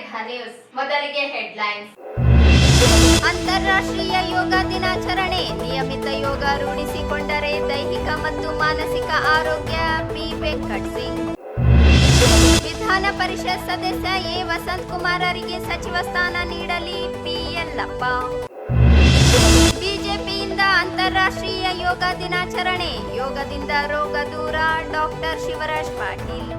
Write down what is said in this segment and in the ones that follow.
ವಿವಿಧ ನ್ಯೂಸ್. ಮೊದಲಿಗೆ ಹೆಡ್ಲೈನ್ಸ್. ಅಂತಾರಾಷ್ಟ್ರೀಯ ಯೋಗ ದಿನಾಚರಣೆ. ನಿಯಮಿತ ಯೋಗ ರೂಢಿಸಿಕೊಂಡರೆ ದೈಹಿಕ ಮತ್ತು ಮಾನಸಿಕ ಆರೋಗ್ಯ. ಪಿ ವೆಂಕಟ್ ಸಿಂಗ್. ವಿಧಾನ ಪರಿಷತ್ ಸದಸ್ಯ ಎ ವಸಂತ್ ಕುಮಾರರಿಗೆ ಸಚಿವ ಸ್ಥಾನ ನೀಡಲಿ. ಪಿ ಯಲ್ಲಪ್ಪ. ಬಿಜೆಪಿಯಿಂದ ಅಂತಾರಾಷ್ಟ್ರೀಯ ಯೋಗ ದಿನಾಚರಣೆ. ಯೋಗದಿಂದ ರೋಗ ದೂರ. ಡಾಕ್ಟರ್ ಶಿವರಾಜ್ ಪಾಟೀಲ್.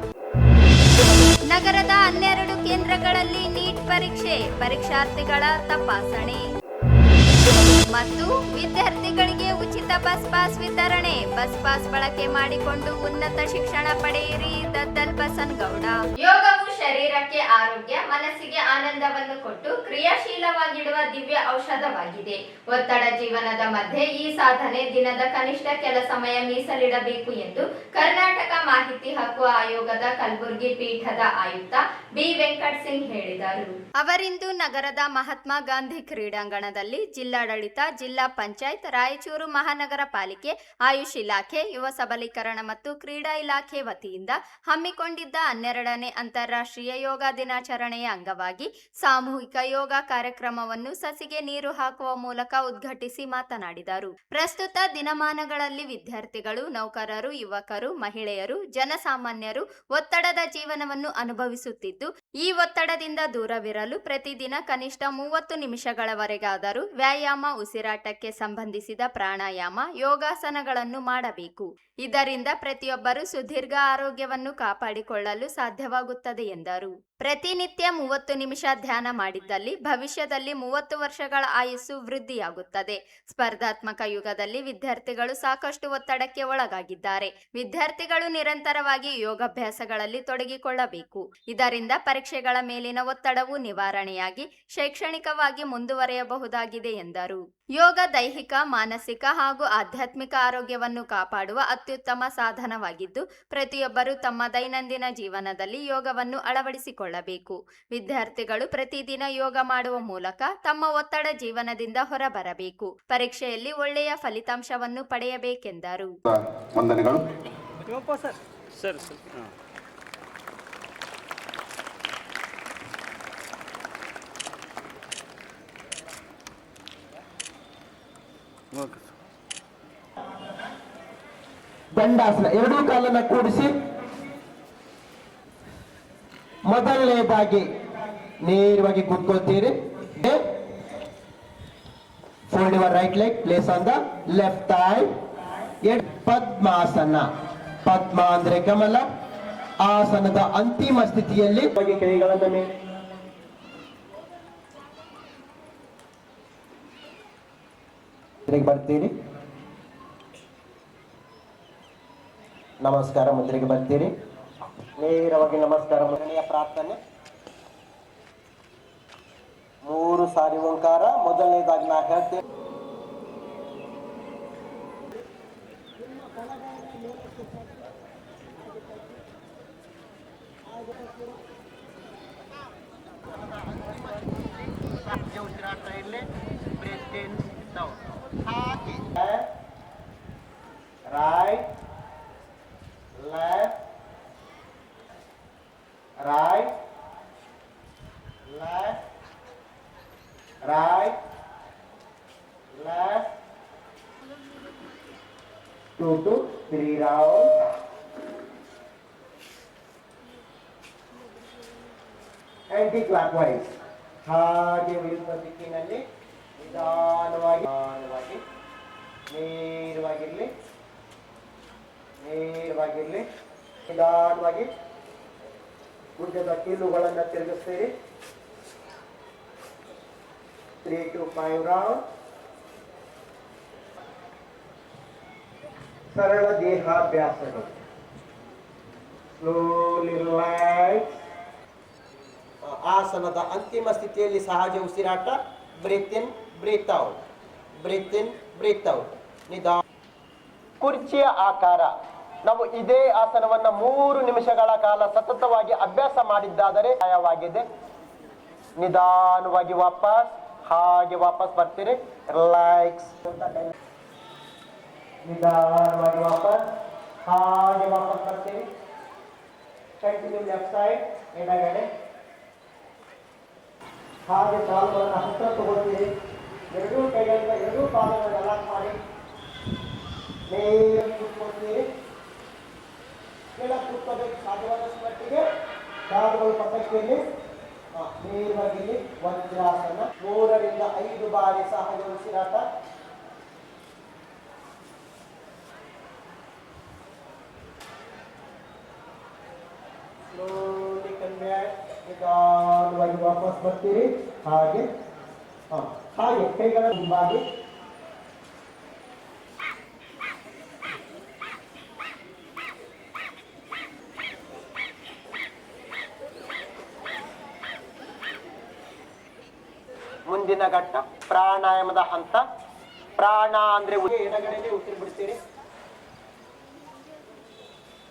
ನಗರದ 12 ಕೇಂದ್ರಗಳಲ್ಲಿ ನೀಟ್ ಪರೀಕ್ಷೆ. ಪರೀಕ್ಷಾರ್ಥಿಗಳ ತಪಾಸಣೆ ಮತ್ತು ವಿದ್ಯಾರ್ಥಿಗಳಿಗೆ ಉಚಿತ ಬಸ್ ಪಾಸ್ ವಿತರಣೆ. ಬಸ್ ಪಾಸ್ ಬಳಕೆ ಮಾಡಿಕೊಂಡು ಉನ್ನತ ಶಿಕ್ಷಣ ಪಡೆಯಿರಿ. ದದ್ದಲ್ ಬಸನಗೌಡ. ಯೋಗವು ಶರೀರಕ್ಕೆ ಆರೋಗ್ಯ, ಮನಸ್ಸಿಗೆ ಆನಂದವನ್ನು ಕೊಟ್ಟು ಕ್ರಿಯಾಶೀಲವಾಗಿಡುವ ದಿವ್ಯ ಔಷಧವಾಗಿದೆ. ಒತ್ತಡ ಜೀವನದ ಮಧ್ಯೆ ಈ ಸಾಧನೆ ದಿನದ ಕನಿಷ್ಠ ಕೆಲ ಸಮಯ ಮೀಸಲಿಡಬೇಕು ಎಂದು ಕರ್ನಾಟಕ ಮಾಹಿತಿ ಹಕ್ಕು ಆಯೋಗದ ಕಲಬುರಗಿ ಪೀಠದ ಆಯುಕ್ತ ಬಿ ವೆಂಕಟ್ ಸಿಂಗ್ ಹೇಳಿದರು. ಅವರಿಂದು ನಗರದ ಮಹಾತ್ಮ ಗಾಂಧಿ ಕ್ರೀಡಾಂಗಣದಲ್ಲಿ ಜಿಲ್ಲಾಡಳಿತ, ಜಿಲ್ಲಾ ಪಂಚಾಯತ್, ರಾಯಚೂರು ಮಹಾನಗರ ಪಾಲಿಕೆ, ಆಯುಷ್ ಇಲಾಖೆ, ಯುವ ಸಬಲೀಕರಣ ಮತ್ತು ಕ್ರೀಡಾ ಇಲಾಖೆ ವತಿಯಿಂದ ಹಮ್ಮಿಕೊಂಡಿದ್ದ 12ನೇ ಅಂತಾರಾಷ್ಟ್ರೀಯ ಯೋಗ ದಿನಾಚರಣೆಯ ಅಂಗವಾಗಿ ಸಾಮೂಹಿಕ ಯೋಗ ಕಾರ್ಯಕ್ರಮವನ್ನು ಸಸಿಗೆ ನೀರು ಹಾಕುವ ಮೂಲಕ ಉದ್ಘಾಟಿಸಿ ಮಾತನಾಡಿದರು. ಪ್ರಸ್ತುತ ದಿನಮಾನಗಳಲ್ಲಿ ವಿದ್ಯಾರ್ಥಿಗಳು, ನೌಕರರು, ಯುವಕರು, ಮಹಿಳೆಯರು, ಜನಸಾಮಾನ್ಯರು ಒತ್ತಡದ ಜೀವನವನ್ನು ಅನುಭವಿಸುತ್ತಿದ್ದು, ಈ ಒತ್ತಡದಿಂದ ದೂರವಿರಲು ಪ್ರತಿದಿನ ಕನಿಷ್ಠ 30 ನಿಮಿಷಗಳವರೆಗಾದರೂ ವ್ಯಾಯಾಮ, ಉಸಿರಾಟಕ್ಕೆ ಸಂಬಂಧಿಸಿದ ಪ್ರಾಣಾಯಾಮ, ಯೋಗಾಸನಗಳನ್ನು ಮಾಡಬೇಕು. ಇದರಿಂದ ಪ್ರತಿಯೊಬ್ಬರು ಸುದೀರ್ಘ ಆರೋಗ್ಯವನ್ನು ಕಾಪಾಡಿಕೊಳ್ಳಲು ಸಾಧ್ಯವಾಗುತ್ತದೆ ಎಂದರು. ಪ್ರತಿನಿತ್ಯ 30 ನಿಮಿಷ ಧ್ಯಾನ ಮಾಡಿದ್ದಲ್ಲಿ ಭವಿಷ್ಯದಲ್ಲಿ 30 ವರ್ಷಗಳ ಆಯುಸ್ಸು ವೃದ್ಧಿಯಾಗುತ್ತದೆ. ಸ್ಪರ್ಧಾತ್ಮಕ ಯುಗದಲ್ಲಿ ವಿದ್ಯಾರ್ಥಿಗಳು ಸಾಕಷ್ಟು ಒತ್ತಡಕ್ಕೆ ಒಳಗಾಗಿದ್ದಾರೆ. ವಿದ್ಯಾರ್ಥಿಗಳು ನಿರಂತರವಾಗಿ ಯೋಗಾಭ್ಯಾಸಗಳಲ್ಲಿ ತೊಡಗಿಕೊಳ್ಳಬೇಕು. ಇದರಿಂದ ಪರೀಕ್ಷೆಗಳ ಮೇಲಿನ ಒತ್ತಡವು ನಿವಾರಣೆಯಾಗಿ ಶೈಕ್ಷಣಿಕವಾಗಿ ಮುಂದುವರಿಯಬಹುದಾಗಿದೆ ಎಂದರು. ಯೋಗ ದೈಹಿಕ, ಮಾನಸಿಕ ಹಾಗೂ ಆಧ್ಯಾತ್ಮಿಕ ಆರೋಗ್ಯವನ್ನು ಕಾಪಾಡುವ ಅತ್ಯುತ್ತಮ ಸಾಧನವಾಗಿದ್ದು, ಪ್ರತಿಯೊಬ್ಬರು ತಮ್ಮ ದೈನಂದಿನ ಜೀವನದಲ್ಲಿ ಯೋಗವನ್ನು ಅಳವಡಿಸಿಕೊಳ್ಳಬೇಕು. ವಿದ್ಯಾರ್ಥಿಗಳು ಪ್ರತಿದಿನ ಯೋಗ ಮಾಡುವ ಮೂಲಕ ತಮ್ಮ ಒತ್ತಡ ಜೀವನದಿಂದ ಹೊರಬರಬೇಕು. ಪರೀಕ್ಷೆಯಲ್ಲಿ ಒಳ್ಳೆಯ ಫಲಿತಾಂಶವನ್ನು ಪಡೆಯಬೇಕೆಂದರು. ದಂಡಾಸನ, ಎರಡೂ ಕಾಲನ್ನ ಕೂಡಿಸಿ ಮೊದಲನೇದಾಗಿ ನೇರವಾಗಿ ಕೂತ್ಕೊಳ್ತೀರಿ. Fold your right leg, place on the left thigh. Padmasana. ಪದ್ಮ ಅಂದ್ರೆ ಕಮಲ. ಆಸನದ ಅಂತಿಮ ಸ್ಥಿತಿಯಲ್ಲಿ ಕೈಗಳನ್ನ ಮೇಲೆ ಬರ್ತೀರಿ. ನಮಸ್ಕಾರ ಮುದ್ರೆಗೆ ಬರ್ತೀರಿ. ನೇರವಾಗಿ ನಮಸ್ಕಾರ ಮೊದಲನೆಯ ಪ್ರಾರ್ಥನೆ. 3 ಸಾರಿ ಓಂಕಾರ. ಮೊದಲನೇದಾಗಿ ನಾ ಹೇಳ್ತೇನೆ. ಉಸಿರಾಟ ಇರಲಿ. ಬ್ರೇತ್ ಇನ್, ಹಾಕಿ. Right, left, right, left, right, left, 2 to 3 rounds. Anti-clockwise. ಹಾಗೆ ವಿರುದ್ಧ ದಿಕ್ಕಿನಲ್ಲಿ ನಿಧಾನವಾಗಿ ನೇರವಾಗಿರಲಿ. ನೇರವಾಗಿರಲಿ. ನಿಧಾನವಾಗಿ ಭುಜದ ಕೀಲುಗಳನ್ನು ತಿರುಗಿಸ್ತೀರಿ. 3 to 5 ರೌಂಡ್. ಸರಳ ದೇಹಾಭ್ಯಾಸಗಳು. Slowly relax. ಆಸನದ ಅಂತಿಮ ಸ್ಥಿತಿಯಲ್ಲಿ ಸಹಜ ಉಸಿರಾಟ. ಬ್ರೀತ್ ಇನ್, ಬ್ರೀತ್ ಔಟ್, ಬ್ರೀತ್ ಇನ್, ಬ್ರೀತ್ ಔಟ್. ನಿಧಾನ. ಕುರ್ಚಿಯ ಆಕಾರ. ನಾವು ಇದೇ ಆಸನವನ್ನ 3 ನಿಮಿಷಗಳ ಕಾಲ ಸತತವಾಗಿ ಅಭ್ಯಾಸ ಮಾಡಿದ್ದಾದರೆ ಸಹಾಯವಾಗಿದೆ. ನಿಧಾನವಾಗಿ ವಾಪಸ್, ಹಾಗೆ ವಾಪಸ್ ಬರ್ತೀರಿ. ರಿಲ್ಯಾಕ್ಸ್. ನಿಧಾನವಾಗಿ ವಾಪಸ್, ಹಾಗೆ ವಾಪಸ್ ಬರ್ತೀರಿ. Continue left side. ಎಡಗಡೆ ಹಾಗೆ ಕಾಲುಗಳನ್ನು ಹತ್ತಿರ ತಗೊಳ್ತೀರಿ. ಎರಡೂ ಕೈಗಳಿಂದ ಎರಡೂ ಕಾಲುಗಳನ್ನು ಲಾಕ್ ಮಾಡಿ ನೇರ ಕೂತ್ಕೊಳ್ತೀರಿ. ಕೆಳಗೆ ಕೂತ್ಕೋಬೇಕು ಸಾಧ್ಯವಾದಷ್ಟು ಮಟ್ಟಿಗೆ. ಕಾಲುಗಳು ಪಕ್ಕಕ್ಕೆ ನೇರವಾಗಿ ವಜ್ರಾಸನ. 3 ರಿಂದ 5 ಬಾರಿ ಸಹಜ ಉಸಿರಾಟ. ಸ್ಲೋಲಿ ಕನ್ವೆ ನಿಧಾನವಾಗಿ ವಾಪಸ್ ಬರ್ತೀರಿ. ಹಾಗೆ ಹಾಗೆ ಕೈಗಳ ಹಿಂಬಾಗಿ ಮುಂದಿನ ಘಟ್ಟ ಪ್ರಾಣಾಯಾಮದ ಹಂತ. ಪ್ರಾಣ ಅಂದ್ರೆ ಎಡಗಡೆಗೆ ಉಸಿರು ಬಿಡ್ತೀರಿ.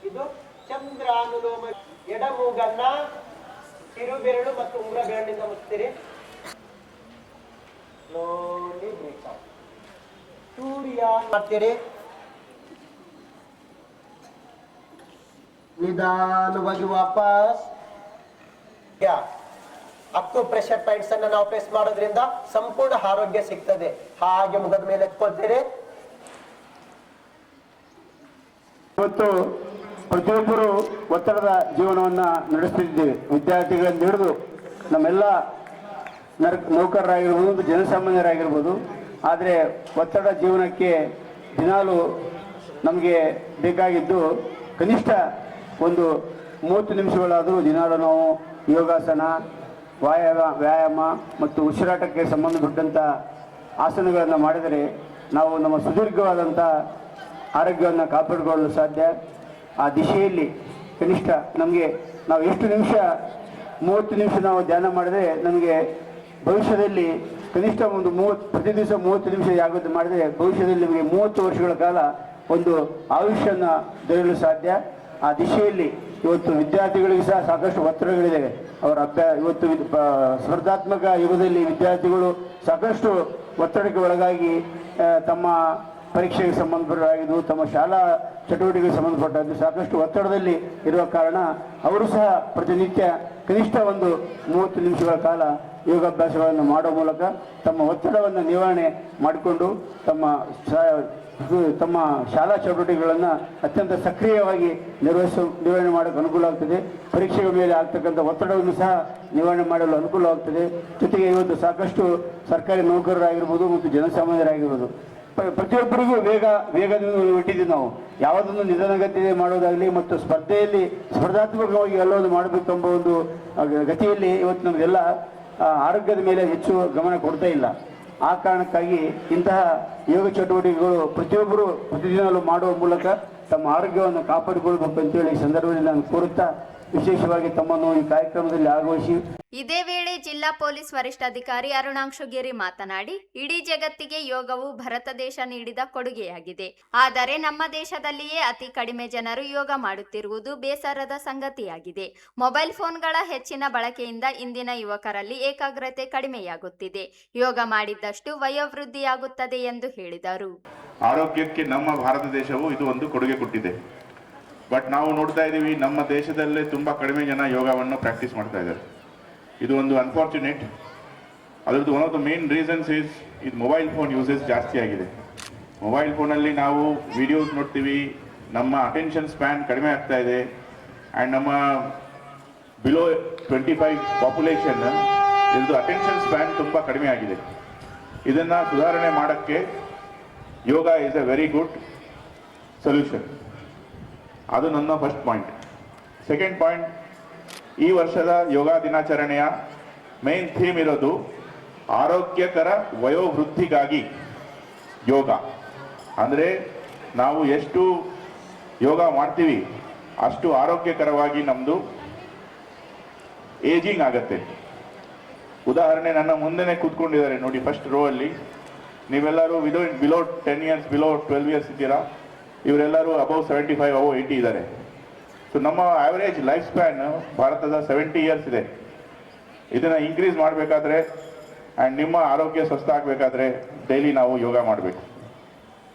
ಇದು ಚಂದ್ರಾನುಲೋಮ. ಎಡ ಮೂಗನ್ನ ಕಿರುಬೆರಳು ಮತ್ತು ಉಂಗುರ ಬೆರಳಿನಿಂದ ಮುಚ್ತೀರಿ. Slowly breathe out. ಸೂರ್ಯ ಮಾಡ್ತೀರಿ. ನಿಧಾನವಾಗಿ ವಾಪಸ್. ಅಕ್ಕು ಪ್ರೆಷರ್ ಪಾಯಿಂಟ್ಸ್ ಅನ್ನ ನಾವು ಪ್ರೆಸ್ ಮಾಡೋದ್ರಿಂದ ಸಂಪೂರ್ಣ ಆರೋಗ್ಯ ಸಿಗ್ತದೆ. ಹಾಗೆ ಮುಖದ ಮೇಲೆ ಎತ್ಕೊಳ್ತೀರಿ. ಇವತ್ತು ಪ್ರತಿಯೊಬ್ಬರು ಒತ್ತಡದ ಜೀವನವನ್ನ ನಡೆಸ್ತಿದ್ದೇವೆ. ವಿದ್ಯಾರ್ಥಿಗಳಿಂದ ಹಿಡಿದು ನಮ್ಮೆಲ್ಲ ನೌಕರರಾಗಿರ್ಬೋದು, ಜನಸಾಮಾನ್ಯರಾಗಿರ್ಬೋದು. ಆದರೆ ಒತ್ತಡ ಜೀವನಕ್ಕೆ ದಿನಾಲು ನಮಗೆ ಬೇಕಾಗಿದ್ದು ಕನಿಷ್ಠ ಒಂದು 30 ನಿಮಿಷಗಳಾದರೂ ದಿನಾಲು ನಾವು ಯೋಗಾಸನ, ವ್ಯಾಯಾಮ ಮತ್ತು ಉಸಿರಾಟಕ್ಕೆ ಸಂಬಂಧಪಟ್ಟಂಥ ಆಸನಗಳನ್ನು ಮಾಡಿದರೆ ನಾವು ನಮ್ಮ ಸುದೀರ್ಘವಾದಂಥ ಆರೋಗ್ಯವನ್ನು ಕಾಪಾಡಿಕೊಳ್ಳಲು ಸಾಧ್ಯ. ಆ ದಿಶೆಯಲ್ಲಿ ಕನಿಷ್ಠ ನಮಗೆ ನಾವು ಎಷ್ಟು ನಿಮಿಷ 30 ನಿಮಿಷ ನಾವು ಧ್ಯಾನ ಮಾಡಿದರೆ ನಮಗೆ ಭವಿಷ್ಯದಲ್ಲಿ ಕನಿಷ್ಠ ಒಂದು ಪ್ರತಿ ದಿವಸ 30 ನಿಮಿಷ ಯಾವುದು ಮಾಡಿದರೆ ಭವಿಷ್ಯದಲ್ಲಿ ನಮಗೆ 30 ವರ್ಷಗಳ ಕಾಲ ಒಂದು ಆಯುಷ್ಯವನ್ನು ದೊರೆಯಲು ಸಾಧ್ಯ. ಆ ದಿಶೆಯಲ್ಲಿ ಇವತ್ತು ವಿದ್ಯಾರ್ಥಿಗಳಿಗೆ ಸಹ ಸಾಕಷ್ಟು ಒತ್ತಡಗಳಿದೆ. ಅವರ ಇವತ್ತು ಸ್ಪರ್ಧಾತ್ಮಕ ಯುಗದಲ್ಲಿ ವಿದ್ಯಾರ್ಥಿಗಳು ಸಾಕಷ್ಟು ಒತ್ತಡಕ್ಕೆ ಒಳಗಾಗಿ ತಮ್ಮ ಪರೀಕ್ಷೆಗೆ ಸಂಬಂಧಪಟ್ಟಾಗಿದ್ದು, ತಮ್ಮ ಶಾಲಾ ಚಟುವಟಿಕೆಗೆ ಸಂಬಂಧಪಟ್ಟದ್ದು ಸಾಕಷ್ಟು ಒತ್ತಡದಲ್ಲಿ ಇರುವ ಕಾರಣ ಅವರು ಸಹ ಪ್ರತಿನಿತ್ಯ ಕನಿಷ್ಠ ಒಂದು 30 ನಿಮಿಷಗಳ ಕಾಲ ಯೋಗಾಭ್ಯಾಸಗಳನ್ನು ಮಾಡುವ ಮೂಲಕ ತಮ್ಮ ಒತ್ತಡವನ್ನು ನಿವಾರಣೆ ಮಾಡಿಕೊಂಡು ತಮ್ಮ ಶಾಲಾ ಚಟುವಟಿಕೆಗಳನ್ನು ಅತ್ಯಂತ ಸಕ್ರಿಯವಾಗಿ ನಿರ್ವಹಣೆ ಮಾಡೋಕ್ಕೆ ಅನುಕೂಲ ಆಗ್ತದೆ. ಪರೀಕ್ಷೆಗಳ ಮೇಲೆ ಆಗ್ತಕ್ಕಂಥ ಒತ್ತಡವನ್ನು ಸಹ ನಿವಾರಣೆ ಮಾಡಲು ಅನುಕೂಲವಾಗ್ತದೆ. ಜೊತೆಗೆ ಇವತ್ತು ಸಾಕಷ್ಟು ಸರ್ಕಾರಿ ನೌಕರರಾಗಿರ್ಬೋದು ಮತ್ತು ಜನಸಾಮಾನ್ಯರಾಗಿರ್ಬೋದು ಪ್ರತಿಯೊಬ್ಬರಿಗೂ ವೇಗದಿಂದ ಬಿಟ್ಟಿದ್ದೀವಿ. ನಾವು ಯಾವುದನ್ನು ನಿಧಾನಗತಿಯಲ್ಲಿ ಮಾಡೋದಾಗಲಿ ಮತ್ತು ಸ್ಪರ್ಧಾತ್ಮಕವಾಗಿ ಎಲ್ಲವನ್ನು ಮಾಡಬೇಕೆಂಬ ಒಂದು ಗತಿಯಲ್ಲಿ ಇವತ್ತು ನಮಗೆಲ್ಲ ಆರೋಗ್ಯದ ಮೇಲೆ ಹೆಚ್ಚು ಗಮನ ಕೊಡ್ತಾ ಇಲ್ಲ. ಆ ಕಾರಣಕ್ಕಾಗಿ ಇಂತಹ ಯೋಗ ಚಟುವಟಿಕೆಗಳು ಪ್ರತಿಯೊಬ್ಬರು ಪ್ರತಿದಿನವೂ ಮಾಡುವ ಮೂಲಕ ತಮ್ಮ ಆರೋಗ್ಯವನ್ನು ಕಾಪಾಡಿಕೊಳ್ಬೇಕು ಅಂತೇಳಿ ಈ ಸಂದರ್ಭದಲ್ಲಿ ನಾನು ಕೋರುತ್ತಾ ವಿಶೇಷವಾಗಿ ತಮ್ಮನ್ನು ಈ ಕಾರ್ಯಕ್ರಮದಲ್ಲಿ ಭಾಗವಹಿಸಿ. ಇದೇ ವೇಳೆ ಜಿಲ್ಲಾ ಪೊಲೀಸ್ ವರಿಷ್ಠಾಧಿಕಾರಿ ಅರುಣಾಂಶುಗಿರಿ ಮಾತನಾಡಿ, ಇಡೀ ಜಗತ್ತಿಗೆ ಯೋಗವು ಭಾರತ ದೇಶ ನೀಡಿದ ಕೊಡುಗೆಯಾಗಿದೆ. ಆದರೆ ನಮ್ಮ ದೇಶದಲ್ಲಿಯೇ ಅತಿ ಕಡಿಮೆ ಜನರು ಯೋಗ ಮಾಡುತ್ತಿರುವುದು ಬೇಸರದ ಸಂಗತಿಯಾಗಿದೆ. ಮೊಬೈಲ್ ಫೋನ್ಗಳ ಹೆಚ್ಚಿನ ಬಳಕೆಯಿಂದ ಇಂದಿನ ಯುವಕರಲ್ಲಿ ಏಕಾಗ್ರತೆ ಕಡಿಮೆಯಾಗುತ್ತಿದೆ. ಯೋಗ ಮಾಡಿದ್ದಷ್ಟು ವಯೋವೃದ್ಧಿಯಾಗುತ್ತದೆ ಎಂದು ಹೇಳಿದರು. ಆರೋಗ್ಯಕ್ಕೆ ನಮ್ಮ ಭಾರತ ದೇಶವು ಇದು ಒಂದು ಕೊಡುಗೆ ಕೊಟ್ಟಿದೆ. ಬಟ್ ನಾವು ನೋಡ್ತಾ ಇದ್ದೀವಿ, ನಮ್ಮ ದೇಶದಲ್ಲೇ ತುಂಬ ಕಡಿಮೆ ಜನ ಯೋಗವನ್ನು ಪ್ರಾಕ್ಟೀಸ್ ಮಾಡ್ತಾ ಇದ್ದಾರೆ. ಇದು ಒಂದು ಅನ್ಫಾರ್ಚುನೇಟ್. ಅದರದ್ದು one of the main reasons is ಇದು ಮೊಬೈಲ್ ಫೋನ್ ಯೂಸೇಜ್ ಜಾಸ್ತಿ ಆಗಿದೆ. ಮೊಬೈಲ್ ಫೋನಲ್ಲಿ ನಾವು ವಿಡಿಯೋಸ್ ನೋಡ್ತೀವಿ, ನಮ್ಮ ಅಟೆನ್ಷನ್ ಸ್ಪ್ಯಾನ್ ಕಡಿಮೆ ಆಗ್ತಾ ಇದೆ. ಆ್ಯಂಡ್ ನಮ್ಮ ಬಿಲೋ 25 ಪಾಪ್ಯುಲೇಷನ್ ಇದು ಅಟೆನ್ಷನ್ ಸ್ಪ್ಯಾನ್ ತುಂಬ ಕಡಿಮೆ ಆಗಿದೆ. ಇದನ್ನು ಸುಧಾರಣೆ ಮಾಡೋಕ್ಕೆ yoga is a very good solution. ಅದು ನನ್ನ ಫಸ್ಟ್ ಪಾಯಿಂಟ್. ಸೆಕೆಂಡ್ ಪಾಯಿಂಟ್, ಈ ವರ್ಷದ ಯೋಗ ದಿನಾಚರಣೆಯ ಮೇನ್ ಥೀಮ್ ಇರೋದು ಆರೋಗ್ಯಕರ ವಯೋವೃದ್ಧಿಗಾಗಿ ಯೋಗ. ಅಂದರೆ ನಾವು ಎಷ್ಟು ಯೋಗ ಮಾಡ್ತೀವಿ ಅಷ್ಟು ಆರೋಗ್ಯಕರವಾಗಿ ನಮ್ಮದು ಏಜಿಂಗ್ ಆಗುತ್ತೆ. ಉದಾಹರಣೆ, ನನ್ನ ಮುಂದೆನೇ ಕೂತ್ಕೊಂಡಿದ್ದಾರೆ ನೋಡಿ ಫಸ್ಟ್ ರೋ ಅಲ್ಲಿ, ನೀವೆಲ್ಲರೂ ಬಿಲೋ 10 ಇಯರ್ಸ್ ಬಿಲೋ 12 ಇಯರ್ಸ್ ಇದ್ದೀರಾ. ಇವರೆಲ್ಲರೂ ಅಬೌವ್ 75 ಅಬೌವ್ 80 ಇದ್ದಾರೆ. ಸೊ ನಮ್ಮ ಆ್ಯಾವರೇಜ್ ಲೈಫ್ ಸ್ಪ್ಯಾನ್ ಭಾರತದ 70 ಇಯರ್ಸ್ ಇದೆ. ಇದನ್ನು ಇನ್ಕ್ರೀಸ್ ಮಾಡಬೇಕಾದ್ರೆ ಆ್ಯಂಡ್ ನಿಮ್ಮ ಆರೋಗ್ಯ ಸ್ವಸ್ಥ ಆಗಬೇಕಾದ್ರೆ ಡೈಲಿ ನಾವು ಯೋಗ ಮಾಡಬೇಕು.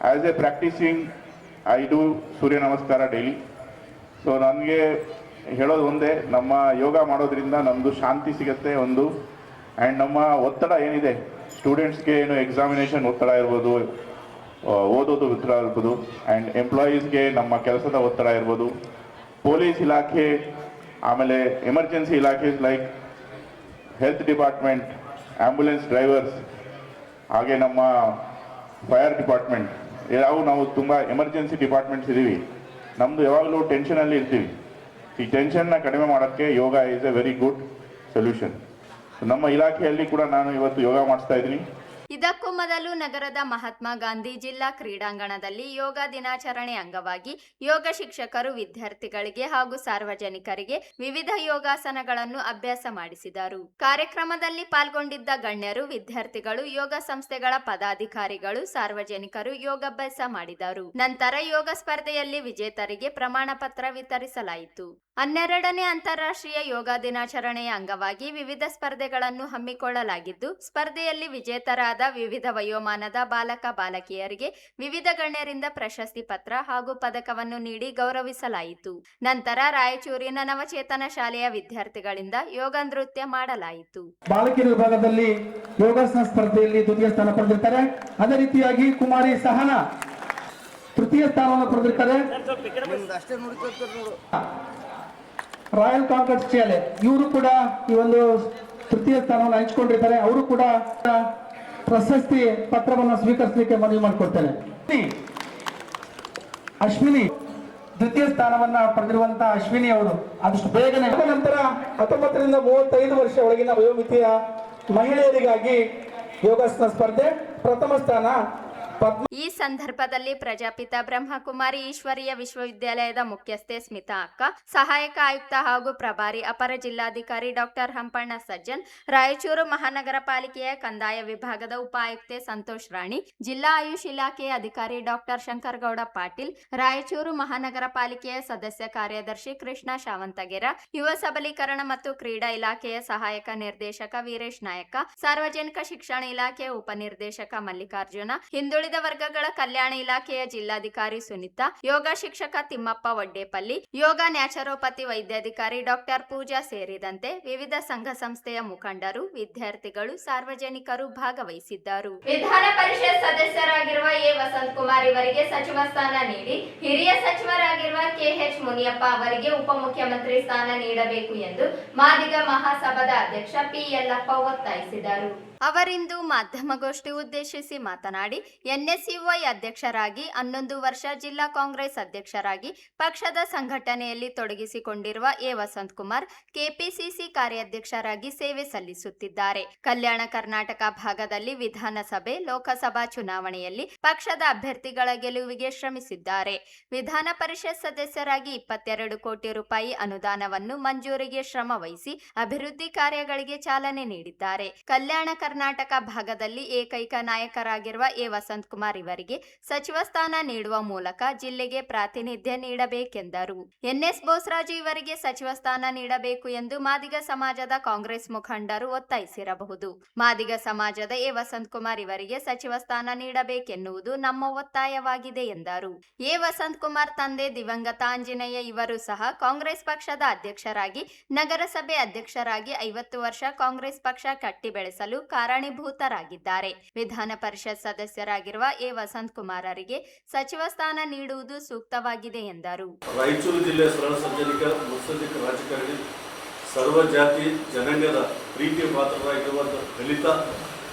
As a practising I do Surya Namaskar daily. So ನನಗೆ ಹೇಳೋದು ಒಂದೇ, ನಮ್ಮ ಯೋಗ ಮಾಡೋದ್ರಿಂದ ನಮ್ಮದು ಶಾಂತಿ ಸಿಗುತ್ತೆ, ಒಂದು ಆ್ಯಂಡ್ ನಮ್ಮ ಒತ್ತಡ ಏನಿದೆ ಸ್ಟೂಡೆಂಟ್ಸ್ಗೆ ಏನು ಎಕ್ಸಾಮಿನೇಷನ್ ಒತ್ತಡ ಇರ್ಬೋದು, ಓದೋದು ಒತ್ತಡ ಇರ್ಬೋದು, ಆ್ಯಂಡ್ ಎಂಪ್ಲಾಯೀಸ್ಗೆ ನಮ್ಮ ಕೆಲಸದ ಒತ್ತಡ ಇರ್ಬೋದು, ಪೊಲೀಸ್ ಇಲಾಖೆ, ಆಮೇಲೆ ಎಮರ್ಜೆನ್ಸಿ ಇಲಾಖೆ like health department, ambulance drivers, ಹಾಗೆ ನಮ್ಮ ಫೈರ್ ಡಿಪಾರ್ಟ್ಮೆಂಟ್, ಯಾವ ನಾವು ತುಂಬ ಎಮರ್ಜೆನ್ಸಿ ಡಿಪಾರ್ಟ್ಮೆಂಟ್ಸ್ ಇದ್ದೀವಿ. ನಮ್ಮದು ಯಾವಾಗಲೂ ಟೆನ್ಷನಲ್ಲಿ ಇರ್ತೀವಿ. ಈ ಟೆನ್ಷನ್ನ ಕಡಿಮೆ ಮಾಡೋಕ್ಕೆ yoga is a very good solution. ನಮ್ಮ ಇಲಾಖೆಯಲ್ಲಿ ಕೂಡ ನಾನು ಇವತ್ತು ಯೋಗ ಮಾಡಿಸ್ತಾ ಇದ್ದೀನಿ. ಇದಕ್ಕೂ ಮೊದಲು ನಗರದ ಮಹಾತ್ಮ ಗಾಂಧಿ ಜಿಲ್ಲಾ ಕ್ರೀಡಾಂಗಣದಲ್ಲಿ ಯೋಗ ದಿನಾಚರಣೆ ಅಂಗವಾಗಿ ಯೋಗ ಶಿಕ್ಷಕರು ವಿದ್ಯಾರ್ಥಿಗಳಿಗೆ ಹಾಗೂ ಸಾರ್ವಜನಿಕರಿಗೆ ವಿವಿಧ ಯೋಗಾಸನಗಳನ್ನು ಅಭ್ಯಾಸ ಮಾಡಿಸಿದರು. ಕಾರ್ಯಕ್ರಮದಲ್ಲಿ ಪಾಲ್ಗೊಂಡಿದ್ದ ಗಣ್ಯರು, ವಿದ್ಯಾರ್ಥಿಗಳು, ಯೋಗ ಸಂಸ್ಥೆಗಳ ಪದಾಧಿಕಾರಿಗಳು, ಸಾರ್ವಜನಿಕರು ಯೋಗಾಭ್ಯಾಸ ಮಾಡಿದರು. ನಂತರ ಯೋಗ ಸ್ಪರ್ಧೆಯಲ್ಲಿ ವಿಜೇತರಿಗೆ ಪ್ರಮಾಣ ಪತ್ರ ವಿತರಿಸಲಾಯಿತು. 12ನೇ ಅಂತಾರಾಷ್ಟ್ರೀಯ ಯೋಗ ದಿನಾಚರಣೆಯ ಅಂಗವಾಗಿ ವಿವಿಧ ಸ್ಪರ್ಧೆಗಳನ್ನು ಹಮ್ಮಿಕೊಳ್ಳಲಾಗಿದ್ದು, ಸ್ಪರ್ಧೆಯಲ್ಲಿ ವಿಜೇತರಾದ ವಿವಿಧ ವಯೋಮಾನದ ಬಾಲಕ ಬಾಲಕಿಯರಿಗೆ ವಿವಿಧ ಗಣ್ಯರಿಂದ ಪ್ರಶಸ್ತಿ ಪತ್ರ ಹಾಗೂ ಪದಕವನ್ನು ನೀಡಿ ಗೌರವಿಸಲಾಯಿತು. ನಂತರ ರಾಯಚೂರಿನ ನವಚೇತನ ಶಾಲೆಯ ವಿದ್ಯಾರ್ಥಿಗಳಿಂದ ಯೋಗ ನೃತ್ಯ ಮಾಡಲಾಯಿತು. ಬಾಲಕಿಯರ ವಿಭಾಗದಲ್ಲಿ ಯೋಗಾಸನ ಸ್ಪರ್ಧೆಯಲ್ಲಿ ದ್ವಿತೀಯ ಸ್ಥಾನ ಪಡೆದಿರ್ತಾರೆ. ಅದೇ ರೀತಿಯಾಗಿ ಕುಮಾರಿ ಸಹನಾ ತೃತೀಯ ಸ್ಥಾನವನ್ನು ಪಡೆದಿರ್ತಾರೆ. ರಾಯಲ್ ಕಾಂಗ್ರೆಸ್ ಶಾಲೆ ಇವರು ಕೂಡ ಈ ಒಂದು ತೃತೀಯ ಸ್ಥಾನವನ್ನು ಹಂಚಿಕೊಂಡಿರ್ತಾರೆ. ಅವರು ಕೂಡ ಪ್ರಶಸ್ತಿ ಪತ್ರವನ್ನು ಸ್ವೀಕರಿಸಲಿಕ್ಕೆ ಮನವಿ ಮಾಡಿಕೊಡ್ತೇನೆ. ಅಶ್ವಿನಿ ದ್ವಿತೀಯ ಸ್ಥಾನವನ್ನ ಪಡೆದಿರುವಂತಹ ಅಶ್ವಿನಿ ಅವರು ಆದಷ್ಟು ಬೇಗನೆ. ನಂತರ 19 ರಿಂದ 35 ವರ್ಷ ಒಳಗಿನ ವಯೋಮಿತಿಯ ಮಹಿಳೆಯರಿಗಾಗಿ ಯೋಗಾಸನ ಸ್ಪರ್ಧೆ ಪ್ರಥಮ ಸ್ಥಾನ. ಈ ಸಂದರ್ಭದಲ್ಲಿ ಪ್ರಜಾಪಿತ ಬ್ರಹ್ಮಕುಮಾರಿ ಈಶ್ವರೀಯ ವಿಶ್ವವಿದ್ಯಾಲಯದ ಮುಖ್ಯಸ್ಥೆ ಸ್ಮಿತಾ ಅಕ್ಕ, ಸಹಾಯಕ ಆಯುಕ್ತ ಹಾಗೂ ಪ್ರಭಾರಿ ಅಪರ ಜಿಲ್ಲಾಧಿಕಾರಿ ಡಾಕ್ಟರ್ ಹಂಪಣ್ಣ ಸಜ್ಜನ್, ರಾಯಚೂರು ಮಹಾನಗರ ಪಾಲಿಕೆಯ ಕಂದಾಯ ವಿಭಾಗದ ಉಪ ಆಯುಕ್ತೆ ಸಂತೋಷ್ ರಾಣಿ, ಜಿಲ್ಲಾ ಆಯುಷ್ ಇಲಾಖೆಯ ಅಧಿಕಾರಿ ಡಾಕ್ಟರ್ ಶಂಕರಗೌಡ ಪಾಟೀಲ್, ರಾಯಚೂರು ಮಹಾನಗರ ಪಾಲಿಕೆಯ ಸದಸ್ಯ ಕಾರ್ಯದರ್ಶಿ ಕೃಷ್ಣ ಶಾವಂತಗೆರ, ಯುವ ಸಬಲೀಕರಣ ಮತ್ತು ಕ್ರೀಡಾ ಇಲಾಖೆಯ ಸಹಾಯಕ ನಿರ್ದೇಶಕ ವೀರೇಶ್ ನಾಯಕ, ಸಾರ್ವಜನಿಕ ಶಿಕ್ಷಣ ಇಲಾಖೆಯ ಉಪನಿರ್ದೇಶಕ ಮಲ್ಲಿಕಾರ್ಜುನ, ಹಿಂದುಳಿದ ವರ್ಗಗಳ ಕಲ್ಯಾಣ ಇಲಾಖೆಯ ಜಿಲ್ಲಾಧಿಕಾರಿ ಸುನೀತಾ, ಯೋಗ ಶಿಕ್ಷಕ ತಿಮ್ಮಪ್ಪ ವಡ್ಡೇಪಲ್ಲಿ, ಯೋಗ ನ್ಯಾಚುರೋಪತಿ ವೈದ್ಯಾಧಿಕಾರಿ ಡಾಕ್ಟರ್ ಪೂಜಾ ಸೇರಿದಂತೆ ವಿವಿಧ ಸಂಘ ಸಂಸ್ಥೆಯ ಮುಖಂಡರು, ವಿದ್ಯಾರ್ಥಿಗಳು, ಸಾರ್ವಜನಿಕರು ಭಾಗವಹಿಸಿದ್ದರು. ವಿಧಾನ ಪರಿಷತ್ ಸದಸ್ಯರಾಗಿರುವ ಎ ವಸಂತಕುಮಾರ್ ಇವರಿಗೆ ಸಚಿವ ಸ್ಥಾನ ನೀಡಿ ಹಿರಿಯ ಸಚಿವರಾಗಿರುವ ಕೆಎಚ್ ಮುನಿಯಪ್ಪ ಅವರಿಗೆ ಉಪಮುಖ್ಯಮಂತ್ರಿ ಸ್ಥಾನ ನೀಡಬೇಕು ಎಂದು ಮಾದಿಗ ಮಹಾಸಭಾದ ಅಧ್ಯಕ್ಷ ಪಿ ಯಲ್ಲಪ್ಪ ಒತ್ತಾಯಿಸಿದರು. ಅವರಿಂದು ಮಾಧ್ಯಮಗೋಷ್ಠಿ ಉದ್ದೇಶಿಸಿ ಮಾತನಾಡಿ, ಎನ್ಎಸ್ಯುಐ ಅಧ್ಯಕ್ಷರಾಗಿ 11 ವರ್ಷ, ಜಿಲ್ಲಾ ಕಾಂಗ್ರೆಸ್ ಅಧ್ಯಕ್ಷರಾಗಿ ಪಕ್ಷದ ಸಂಘಟನೆಯಲ್ಲಿ ತೊಡಗಿಸಿಕೊಂಡಿರುವ ಎ ವಸಂತಕುಮಾರ್ ಕೆಪಿಸಿಸಿ ಕಾರ್ಯಾಧ್ಯಕ್ಷರಾಗಿ ಸೇವೆ ಸಲ್ಲಿಸುತ್ತಿದ್ದಾರೆ. ಕಲ್ಯಾಣ ಕರ್ನಾಟಕ ಭಾಗದಲ್ಲಿ ವಿಧಾನಸಭೆ, ಲೋಕಸಭಾ ಚುನಾವಣೆಯಲ್ಲಿ ಪಕ್ಷದ ಅಭ್ಯರ್ಥಿಗಳ ಗೆಲುವಿಗೆ ಶ್ರಮಿಸಿದ್ದಾರೆ. ವಿಧಾನ ಪರಿಷತ್ ಸದಸ್ಯರಾಗಿ 22 ಕೋಟಿ ರೂಪಾಯಿ ಅನುದಾನವನ್ನು ಮಂಜೂರಿಗೆ ಶ್ರಮ ವಹಿಸಿ ಅಭಿವೃದ್ಧಿ ಕಾರ್ಯಗಳಿಗೆ ಚಾಲನೆ ನೀಡಿದ್ದಾರೆ. ಕಲ್ಯಾಣ ಕರ್ನಾಟಕ ಭಾಗದಲ್ಲಿ ಏಕೈಕ ನಾಯಕರಾಗಿರುವ ಎ ವಸಂತಕುಮಾರ್ ಇವರಿಗೆ ಸಚಿವ ಸ್ಥಾನ ನೀಡುವ ಮೂಲಕ ಜಿಲ್ಲೆಗೆ ಪ್ರಾತಿನಿಧ್ಯ ನೀಡಬೇಕೆಂದರು. ಎನ್ಎಸ್ ಬೋಸರಾಜು ಇವರಿಗೆ ಸಚಿವ ಸ್ಥಾನ ನೀಡಬೇಕು ಎಂದು ಮಾದಿಗ ಸಮಾಜದ ಕಾಂಗ್ರೆಸ್ ಮುಖಂಡರು ಒತ್ತಾಯಿಸಿರಬಹುದು. ಮಾದಿಗ ಸಮಾಜದ ಎ ವಸಂತಕುಮಾರ್ ಇವರಿಗೆ ಸಚಿವ ಸ್ಥಾನ ನೀಡಬೇಕೆನ್ನುವುದು ನಮ್ಮ ಒತ್ತಾಯವಾಗಿದೆ ಎಂದರು. ಎ ವಸಂತಕುಮಾರ್ ತಂದೆ ದಿವಂಗತ ಆಂಜನೇಯ ಇವರು ಸಹ ಕಾಂಗ್ರೆಸ್ ಪಕ್ಷದ ಅಧ್ಯಕ್ಷರಾಗಿ, ನಗರಸಭೆ ಅಧ್ಯಕ್ಷರಾಗಿ 50 ವರ್ಷ ಕಾಂಗ್ರೆಸ್ ಪಕ್ಷ ಕಟ್ಟಿ ಬೆಳೆಸಲು ಕಾರಣೀಭೂತರಾಗಿದ್ದಾರೆ. ವಿಧಾನ ಪರಿಷತ್ ಸದಸ್ಯರಾಗಿರುವ ಎ ವಸಂತಕುಮಾರರಿಗೆ ಸಚಿವ ಸ್ಥಾನ ನೀಡುವುದು ಸೂಕ್ತವಾಗಿದೆ ಎಂದರು. ರಾಯಚೂರು ಜಿಲ್ಲೆಯ ಸರಳ ಸಜ್ಜನಿಕ ಮುತ್ಸದ್ದಿಕ ರಾಜಕಾರಣಿ, ಸರ್ವ ಜಾತಿ ಜನಾಂಗದ ಪ್ರೀತಿಯ ಪಾತ್ರರಾಗಿರುವ ದಲಿತ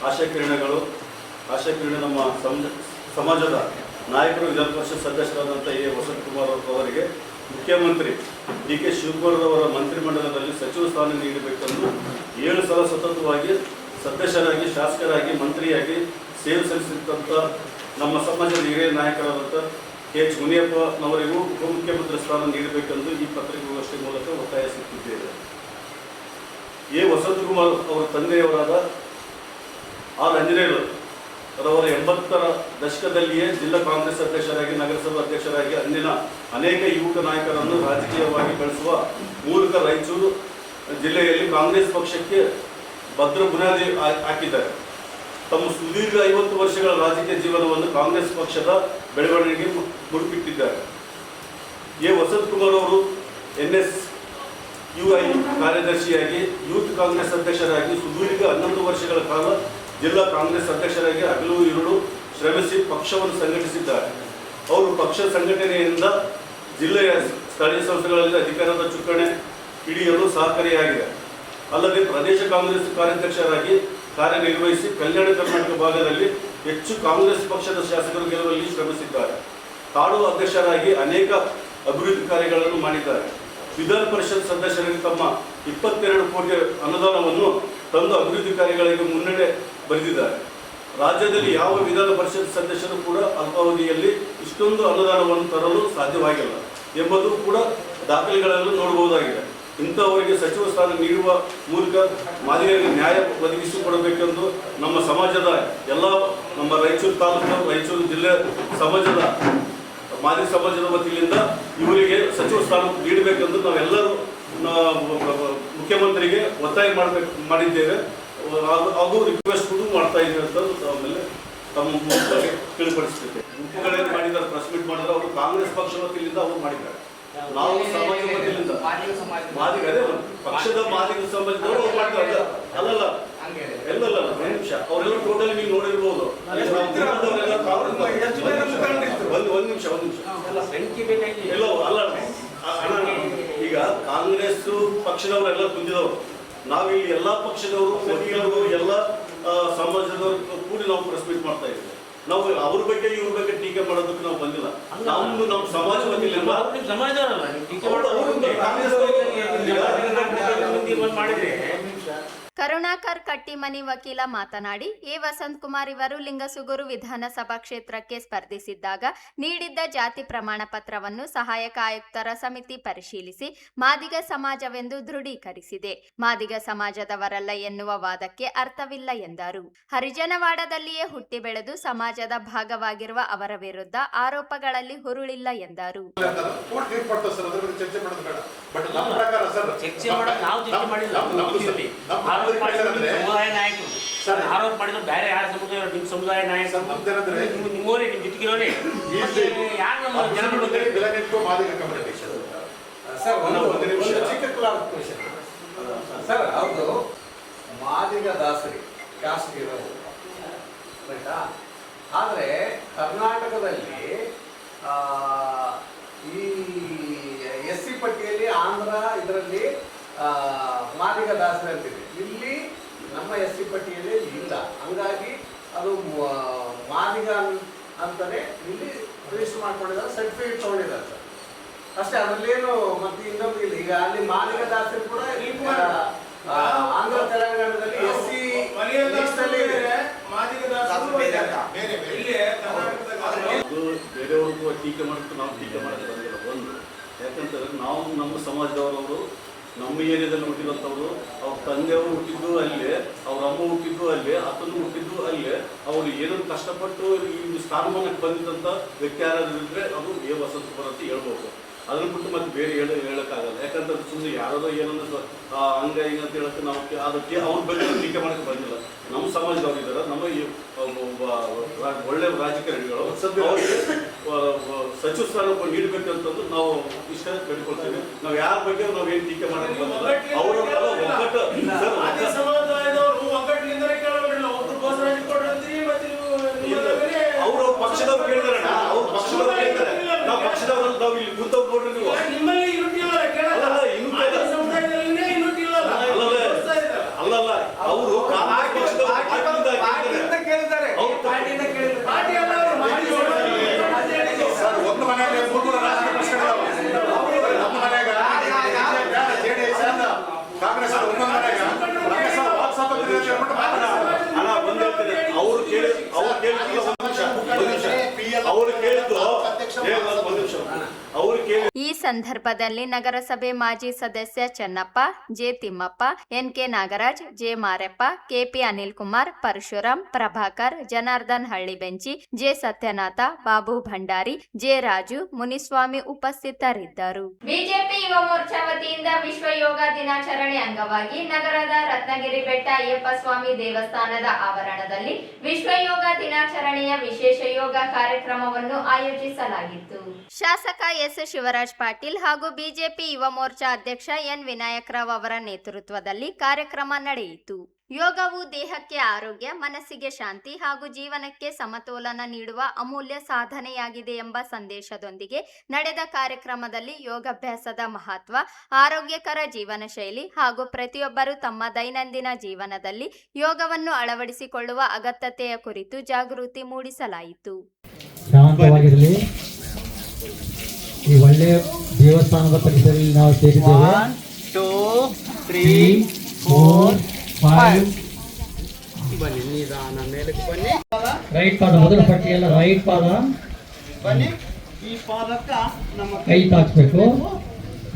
ಆಶಾಕಿರಣಗಳು, ನಮ್ಮ ಸಮಾಜದ ನಾಯಕರು, ವಿಧಾನ ಪರಿಷತ್ ಸದಸ್ಯರಾದಂಥ ಎ ವಸಂತಕುಮಾರ್ ಅವರಿಗೆ ಮುಖ್ಯಮಂತ್ರಿ ಡಿ ಕೆ ಶಿವಕುಮಾರ್ ಅವರ ಮಂತ್ರಿಮಂಡಲದಲ್ಲಿ ಸಚಿವ ಸ್ಥಾನ ನೀಡಬೇಕೆಂದು 7 ಸಲ ಸತತವಾಗಿ ಸದಸ್ಯರಾಗಿ, ಶಾಸಕರಾಗಿ, ಮಂತ್ರಿಯಾಗಿ ಸೇವೆ ಸಲ್ಲಿಸಿದಂಥ ನಮ್ಮ ಸಮಾಜದ ಹಿರಿಯ ನಾಯಕರಾದಂಥ ಕೆಎಚ್ ಮುನಿಯಪ್ಪನವರಿಗೂ ಉಪಮುಖ್ಯಮಂತ್ರಿ ಸ್ಥಾನ ನೀಡಬೇಕೆಂದು ಈ ಪತ್ರಿಕಾಗೋಷ್ಠಿ ಮೂಲಕ ಒತ್ತಾಯಿಸುತ್ತಿದ್ದೇವೆ. ಎ ವಸಂತಕುಮಾರ್ ಅವರ ತಂದೆಯವರಾದ ಆರ್ ಆಂಜನೇಯರು ರವರ 80ರ ದಶಕದಲ್ಲಿಯೇ ಜಿಲ್ಲಾ ಕಾಂಗ್ರೆಸ್ ಅಧ್ಯಕ್ಷರಾಗಿ, ನಗರಸಭಾ ಅಧ್ಯಕ್ಷರಾಗಿ ಅಂದಿನ ಅನೇಕ ಯುವಕ ನಾಯಕರನ್ನು ರಾಜಕೀಯವಾಗಿ ಬೆಳೆಸುವ ಮೂಲಕ ರಾಯಚೂರು ಜಿಲ್ಲೆಯಲ್ಲಿ ಕಾಂಗ್ರೆಸ್ ಪಕ್ಷಕ್ಕೆ ಭದ್ರ ಬುನಾದಿ ಹಾಕಿದ್ದಾರೆ. ತಮ್ಮ ಸುದೀರ್ಘ 50 ವರ್ಷಗಳ ರಾಜಕೀಯ ಜೀವನವನ್ನು ಕಾಂಗ್ರೆಸ್ ಪಕ್ಷದ ಬೆಳವಣಿಗೆಗೆ ಮುಡುಪಿಟ್ಟಿದ್ದಾರೆ. ಎ ವಸಂತಕುಮಾರ್ ಅವರು ಎನ್ಎಸ್ UI ಕಾರ್ಯದರ್ಶಿಯಾಗಿ, ಯೂತ್ ಕಾಂಗ್ರೆಸ್ ಅಧ್ಯಕ್ಷರಾಗಿ ಸುದೀರ್ಘ 11 ವರ್ಷಗಳ ಕಾಲ ಜಿಲ್ಲಾ ಕಾಂಗ್ರೆಸ್ ಅಧ್ಯಕ್ಷರಾಗಿ ಹಗಲು ಇರುಳು ಶ್ರಮಿಸಿ ಪಕ್ಷವನ್ನು ಸಂಘಟಿಸಿದ್ದಾರೆ. ಅವರು ಪಕ್ಷ ಸಂಘಟನೆಯಿಂದ ಜಿಲ್ಲೆಯ ಸ್ಥಳೀಯ ಸಂಸ್ಥೆಗಳಲ್ಲಿ ಅಧಿಕಾರದ ಚುಕ್ಕಾಣಿ ಹಿಡಿಯಲು ಸಹಕಾರಿಯಾಗಿದೆ. ಅಲ್ಲದೆ ಪ್ರದೇಶ ಕಾಂಗ್ರೆಸ್ ಕಾರ್ಯಾಧ್ಯಕ್ಷರಾಗಿ ಕಾರ್ಯನಿರ್ವಹಿಸಿ ಕಲ್ಯಾಣ ಕರ್ನಾಟಕ ಭಾಗದಲ್ಲಿ ಹೆಚ್ಚು ಕಾಂಗ್ರೆಸ್ ಪಕ್ಷದ ಶಾಸಕರು ಗೆಲ್ಲುವಲ್ಲಿ ಶ್ರಮಿಸಿದ್ದಾರೆ. ತಾಲೂಕು ಅಧ್ಯಕ್ಷರಾಗಿ ಅನೇಕ ಅಭಿವೃದ್ಧಿ ಕಾರ್ಯಗಳನ್ನು ಮಾಡಿದ್ದಾರೆ. ವಿಧಾನ ಪರಿಷತ್ ಸದಸ್ಯರಿಗೆ ತಮ್ಮ 22 ಕೋಟಿ ಅನುದಾನವನ್ನು ತಂದು ಅಭಿವೃದ್ಧಿ ಕಾರ್ಯಗಳಿಗೆ ಮುನ್ನಡೆ ಬರೆದಿದ್ದಾರೆ. ರಾಜ್ಯದಲ್ಲಿ ಯಾವ ವಿಧಾನ ಪರಿಷತ್ ಸದಸ್ಯರು ಕೂಡ ಅಲ್ಪಾವಧಿಯಲ್ಲಿ ಇಷ್ಟೊಂದು ಅನುದಾನವನ್ನು ತರಲು ಸಾಧ್ಯವಾಗಿಲ್ಲ ಎಂಬುದು ಕೂಡ ದಾಖಲೆಗಳನ್ನು ನೋಡಬಹುದಾಗಿದೆ. ಇಂಥವರಿಗೆ ಸಚಿವ ಸ್ಥಾನ ನೀಡುವ ಮೂಲಕ ಮಾದಿಗರಿಗೆ ನ್ಯಾಯ ಒದಗಿಸಿಕೊಡಬೇಕೆಂದು ನಮ್ಮ ಸಮಾಜದ ಎಲ್ಲ ನಮ್ಮ ರಾಯಚೂರು ತಾಲೂಕು, ರಾಯಚೂರು ಜಿಲ್ಲೆ ಸಮಾಜದ ಮಾದಿಗ ಸಮಾಜದ ವತಿಯಿಂದ ಇವರಿಗೆ ಸಚಿವ ಸ್ಥಾನ ನೀಡಬೇಕೆಂದು ನಾವೆಲ್ಲರೂ ಮುಖ್ಯಮಂತ್ರಿಗೆ ಒತ್ತಾಯ ಮಾಡಿದ್ದೇವೆ. ಹಾಗೂ ರಿಕ್ವೆಸ್ಟ್ ಕೂಡ ಮಾಡ್ತಾ ಇದ್ದೇವೆ ಅಂತ ಆಮೇಲೆ ತಮ್ಮ ತಿಳಿಪಡಿಸುತ್ತೇವೆ. ಗುಂಪುಗಳನ್ನು ಮಾಡಿದ್ದಾರೆ, ಪ್ರೆಸ್ ಮೀಟ್ ಮಾಡಿದ್ರೆ ಅವರು ಕಾಂಗ್ರೆಸ್ ಪಕ್ಷ ವತಿಯಿಂದ ಅವರು ಮಾಡಿದ್ದಾರೆ. ನಾವು ಸಮಾಜ ವತಿಯಿಂದ ಮಾದಿಗ ಅದೇ ಪಕ್ಷದ ಮಾದಿಗ ಸಮಾಜದವರು ಅವ್ರು ಮಾಡ್ತಾರೆ. ಅಲ್ಲಲ್ಲ ಎಲ್ಲಲ್ಲ ಒಂದು ನಿಮಿಷ ಅವರೆಲ್ಲ ಟೋಟಲ್ ನೀವು ನೋಡಿರ್ಬೋದು. ಒಂದು ನಿಮಿಷ ಎಲ್ಲ ಅಲ್ಲ ಈಗ ಕಾಂಗ್ರೆಸ್ ಪಕ್ಷದವರೆಲ್ಲ ಕುಂದಿದವರು, ನಾವಿಲ್ಲಿ ಎಲ್ಲಾ ಪಕ್ಷದವರು, ವಕೀಲರು, ಎಲ್ಲ ಸಮಾಜದವರು ಕೂಡಿ ನಾವು ಪ್ರೆಸ್ ಮೀಟ್ ಮಾಡ್ತಾ ಇದ್ದೀವಿ. ನಾವು ಅವ್ರ ಬಗ್ಗೆ ಇವ್ರ ಬಗ್ಗೆ ಟೀಕೆ ಮಾಡೋದಕ್ಕೆ ನಾವು ಬಂದಿಲ್ಲ. ನಮ್ದು ನಮ್ಮ ಸಮಾಜ ವಕೀಲರಿಂದ ಮಾಡಿದ್ರೆ ಕರುಣಾಕರ್ ಕಟ್ಟಿಮನಿ ವಕೀಲ ಮಾತನಾಡಿ, ಎ ವಸಂತಕುಮಾರ್ ಇವರು ಲಿಂಗಸುಗೂರು ವಿಧಾನಸಭಾ ಕ್ಷೇತ್ರಕ್ಕೆ ಸ್ಪರ್ಧಿಸಿದ್ದಾಗ ನೀಡಿದ್ದ ಜಾತಿ ಪ್ರಮಾಣ ಪತ್ರವನ್ನು ಸಹಾಯಕ ಆಯುಕ್ತರ ಸಮಿತಿ ಪರಿಶೀಲಿಸಿ ಮಾದಿಗ ಸಮಾಜವೆಂದು ದೃಢೀಕರಿಸಿದೆ. ಮಾದಿಗ ಸಮಾಜದವರಲ್ಲ ಎನ್ನುವ ವಾದಕ್ಕೆ ಅರ್ಥವಿಲ್ಲ ಎಂದರು. ಹರಿಜನವಾಡದಲ್ಲಿಯೇ ಹುಟ್ಟಿ ಬೆಳೆದು ಸಮಾಜದ ಭಾಗವಾಗಿರುವ ಅವರ ವಿರುದ್ಧ ಆರೋಪಗಳಲ್ಲಿ ಹುರುಳಿಲ್ಲ ಎಂದರು. ಆರೋಪ ಮಾಡಿದ್ರು ಬೇರೆ ಯಾರ ಸಮುದಾಯ, ನಿಮ್ಮ ಸಮುದಾಯ ನಾಯಕ ನಿಮ್ಮೋರೇ, ನಿಮ್ಮ ಜೊತೆಗಿರೋನೇ ಯಾರು ನಮ್ಮ ಜನಗಳ ಸರ್ ಹೌದು, ಮಾದಿಗ ದಾಸರಿ ಕಾಸ್ಟ್ ಇರೋದು ರೈಟಾ. ಆದರೆ ಕರ್ನಾಟಕದಲ್ಲಿ ಈ SC ಪಟ್ಟಿಯಲ್ಲಿ ಆಂಧ್ರ ಇದರಲ್ಲಿ ಮಾದಿಗ ದಾಸರಿ ಅಂತಿದೆ. ಇಲ್ಲಿ ನಮ್ಮ SC ಪಟ್ಟಿಯಲ್ಲಿ ಇಲ್ಲ. ಹಂಗಾಗಿ ಅದು ಮಾದಿಗ ಅಂತಾನೆ ಇಲ್ಲಿ ರಿಜಿಸ್ಟರ್ ಮಾಡ್ಕೊಂಡಿದ್ದಾರೆ, ಸರ್ಟಿಫಿಕೇಟ್ ತಗೊಂಡಿದ್ದಾರೆ ಸರ್ ಅಷ್ಟೇ. ಅದರಲ್ಲೇನು ಮತ್ತೆ ಇನ್ನೊಂದು ಇಲ್ಲ. ಈಗ ಅಲ್ಲಿ ಮಾದಿಗ ದಾಸರಿ ಕೂಡ ಆಂಧ್ರ ತೆಲಂಗಾಣದಲ್ಲಿ SC ಬೇರೆಯವ್ರಿಗೂ ಟೀಕೆ ಮಾಡೋದು ನಾವು ಟೀಕೆ ಮಾಡೋದು ಬಂದಿಲ್ಲ. ಒಂದು ಯಾಕಂತಂದ್ರೆ ನಾವು ನಮ್ಮ ಸಮಾಜದವರು, ನಮ್ಮ ಏರಿಯಾದಲ್ಲಿ ಹುಟ್ಟಿದಂಥವ್ರು, ಅವ್ರ ತಂದೆಯವರು ಹುಟ್ಟಿದ್ದು ಅಲ್ಲೇ, ಅವ್ರ ಅಮ್ಮ ಹುಟ್ಟಿದ್ದು ಅಲ್ಲೇ, ಅತ್ತನು ಹುಟ್ಟಿದ್ದು ಅಲ್ಲೇ. ಅವರು ಏನನ್ನು ಕಷ್ಟಪಟ್ಟು ಈ ಸ್ಥಾನಮಾನಕ್ಕೆ ಬಂದಿದ್ದಂಥ ವ್ಯಕ್ತಿ ಯಾರಾದ್ರೂ ಇದ್ರೆ ಅದು ಎ ವಸಂತಕುಮಾರ್ ಅಂತ ಹೇಳ್ಬೋದು. ಅದನ್ನ ಬಿಟ್ಟು ಮತ್ತೆ ಬೇರೆ ಹೇಳಕ್ಕಾಗಲ್ಲ. ಯಾಕಂತಂದ್ರೆ ಸುಮ್ಮನೆ ಯಾರೋ ಏನನ್ನ ಹಂಗ ಹಿಂಗ ಅಂತ ಹೇಳಕ್ಕೆ ನಾವು ಅದಕ್ಕೆ ಅವ್ರ ಬಗ್ಗೆ ಟೀಕೆ ಮಾಡಕ್ಕೆ ಬಂದಿಲ್ಲ. ನಮ್ಮ ಸಮಾಜದವ್ರು ಇದ್ದಾರೆ, ನಮ್ಮ ಒಳ್ಳೆ ರಾಜಕಾರಣಿಗಳು ಸಚಿವ ಸ್ಥಾನ ನೀಡಬೇಕಂತಂದು ನಾವು ಇಷ್ಟ ಕಟ್ಕೊಳ್ತೀವಿ. ನಾವು ಯಾರ ಬಗ್ಗೆ ನಾವೇನು ಟೀಕೆ ಮಾಡಕ್ಕೆ ಬಂದಿಲ್ಲ. ಅವರ ಅವರು ಪಕ್ಷದವ್ರು ಕೇಳಿದಾರೆ, ಅವ್ರ ಪಕ್ಷದವ್ರು ಕೇಳಿದ್ದಾರೆ. ನಾವು ಪಕ್ಷದವ್ರು ನಾವು ಇಲ್ಲಿ ಕೂತವ್ರು ನೋಡ್ರಿ ನೀವು ಅಲ್ಲಲ್ಲ ಅವರು ಒಂದು ಮನೆಯಲ್ಲಿ ಕಾಂಗ್ರೆಸ್ ಅವರು ಈ ಸಂದರ್ಭದಲ್ಲಿ ನಗರಸಭೆ ಮಾಜಿ ಸದಸ್ಯ Chennappa, J Thimmappa, NK Nagaraj, J Mareppa, KP Anil Kumar, Parashuram, Prabhakar, Janardhan Hallibenchi, J Sathyanatha, Babu Bhandari, J Raju, Muniswamy ಉಪಸ್ಥಿತರಿದ್ದರು. ಬಿಜೆಪಿ ಯುವ ಮೋರ್ಚಾ ವತಿಯಿಂದ ವಿಶ್ವ ಯೋಗ ದಿನಾಚರಣೆ ಅಂಗವಾಗಿ ನಗರದ ರತ್ನಗಿರಿ ಬೆಟ್ಟ ಅಯ್ಯಪ್ಪ ಸ್ವಾಮಿ ದೇವಸ್ಥಾನದ ಆವರಣದಲ್ಲಿ ವಿಶ್ವ ಯೋಗ ದಿನಾಚರಣೆಯ ವಿಶೇಷ ಯೋಗ ಕಾರ್ಯಕ್ರಮವನ್ನು ಆಯೋಜಿಸಲಾಗಿತ್ತು. ಶಾಸಕ ಎಸ್ ಶಿವರಾಜ್ ಪಾಟೀಲ್ ಪಾಟೀಲ್ ಹಾಗೂ ಬಿಜೆಪಿ ಯುವ ಮೋರ್ಚಾ ಅಧ್ಯಕ್ಷ ಎನ್ ವಿನಾಯಕರಾವ್ ಅವರ ನೇತೃತ್ವದಲ್ಲಿ ಕಾರ್ಯಕ್ರಮ ನಡೆಯಿತು. ಯೋಗವು ದೇಹಕ್ಕೆ ಆರೋಗ್ಯ, ಮನಸ್ಸಿಗೆ ಶಾಂತಿ ಹಾಗೂ ಜೀವನಕ್ಕೆ ಸಮತೋಲನ ನೀಡುವ ಅಮೂಲ್ಯ ಸಾಧನೆಯಾಗಿದೆ ಎಂಬ ಸಂದೇಶದೊಂದಿಗೆ ನಡೆದ ಕಾರ್ಯಕ್ರಮದಲ್ಲಿ ಯೋಗಾಭ್ಯಾಸದ ಮಹತ್ವ, ಆರೋಗ್ಯಕರ ಜೀವನ ಶೈಲಿ ಹಾಗೂ ಪ್ರತಿಯೊಬ್ಬರು ತಮ್ಮ ದೈನಂದಿನ ಜೀವನದಲ್ಲಿ ಯೋಗವನ್ನು ಅಳವಡಿಸಿಕೊಳ್ಳುವ ಅಗತ್ಯತೆಯ ಕುರಿತು ಜಾಗೃತಿ ಮೂಡಿಸಲಾಯಿತು. ಶಾಂತವಾಗಿರಲಿ. ಈ ಒಳ್ಳೆಯ ದೇವಸ್ಥಾನದ ಪರಿಸರದಲ್ಲಿ ನಾವು ಸೇರಿದ್ದೇವೆ. 1 2 3 4 5 ಬನ್ನಿ, ನಿಧಾನ ಮೇಲಕ್ಕೆ ಬನ್ನಿ. ರೈಟ್ ಪಾದ ಮೊದಲ ಪಟ್ಟಿಯಲ್ಲ, ರೈಟ್ ಪಾದ ಬನ್ನಿ. ಈ ಪಾದಕ್ಕ ನಮ್ಮ ಕೈ ತಾಕ್ಸ್ಬೇಕು,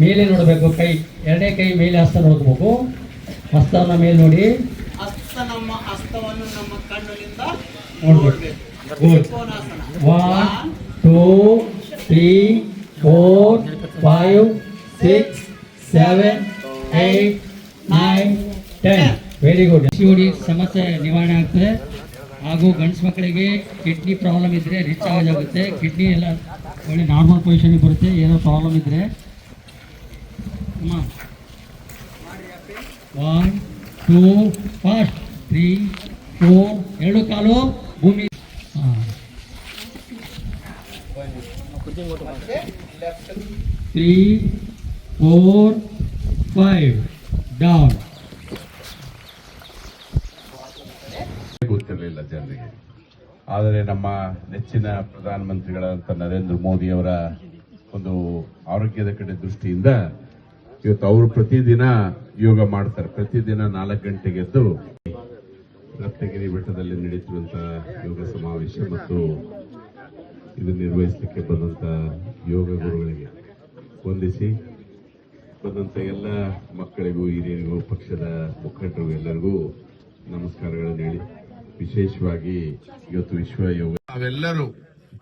ಮೇಲೆ ನೋಡಬೇಕು. ಕೈ ಎರಡನೇ ಕೈ ಮೇಲೆ ಹಸ್ತ ನೋಡ್ಬೇಕು. ಹಸ್ತವನ್ನ ಮೇಲೆ ನೋಡಿ, ನಮ್ಮ ಹಸ್ತವನ್ನು ನಮ್ಮ ಕಣ್ಣಿನಿಂದ ನೋಡ್ಬೇಕು. ಗುಡ್. 1 2 3 4 5 6 7 8 9 10. Very good. ಪಿಸಿಒಡಿ ಸಮಸ್ಯೆ ನಿವಾರಣೆ ಆಗ್ತದೆ. ಹಾಗೂ ಗಂಡಸು ಮಕ್ಕಳಿಗೆ ಕಿಡ್ನಿ ಪ್ರಾಬ್ಲಮ್ ಇದ್ದರೆ ರಿಚಾರ್ಜ್ ಆಗುತ್ತೆ. ಕಿಡ್ನಿ ಎಲ್ಲ ಒಳ್ಳೆ ನಾರ್ಮಲ್ ಪೊಸಿಷನ್ಗೆ ಬರುತ್ತೆ. ಏನೋ ಪ್ರಾಬ್ಲಮ್ ಇದ್ದರೆ 1 2 ಫಾಸ್ಟ್ 3 4 ಎರಡು ಕಾಲು ಭೂಮಿ. 3 4 5 ಡೌನ್. ಗೊತ್ತಿರಲಿಲ್ಲ ಜನರಿಗೆ. ಆದರೆ ನಮ್ಮ ನೆಚ್ಚಿನ ಪ್ರಧಾನಮಂತ್ರಿಗಳಾದಂಥ ನರೇಂದ್ರ ಮೋದಿ ಅವರ ಒಂದು ಆರೋಗ್ಯದ ಕಡೆ ದೃಷ್ಟಿಯಿಂದ ಇವತ್ತು ಅವರು ಪ್ರತಿದಿನ ಯೋಗ ಮಾಡ್ತಾರೆ. ಪ್ರತಿದಿನ 4 ಗಂಟೆಗೆ ಎದ್ದು ರತ್ನಗಿರಿ ಬೆಟ್ಟದಲ್ಲಿ ನಡೀತಿರುವಂತಹ ಯೋಗ ಸಮಾವೇಶ ಮತ್ತು ಇದು ನಿರ್ವಹಿಸಲಿಕ್ಕೆ ಬಂದಂತ ಯೋಗ ಗುರುಗಳಿಗೆ ವಂದಿಸಿ, ಬಂದಂತ ಎಲ್ಲ ಮಕ್ಕಳಿಗೂ, ಹಿರಿಯರಿಗೂ, ಪಕ್ಷದ ಮುಖಂಡರಿಗೂ ಎಲ್ಲರಿಗೂ ನಮಸ್ಕಾರಗಳನ್ನು ಹೇಳಿ, ವಿಶೇಷವಾಗಿ ಇವತ್ತು ವಿಶ್ವ ಯೋಗ ನಾವೆಲ್ಲರೂ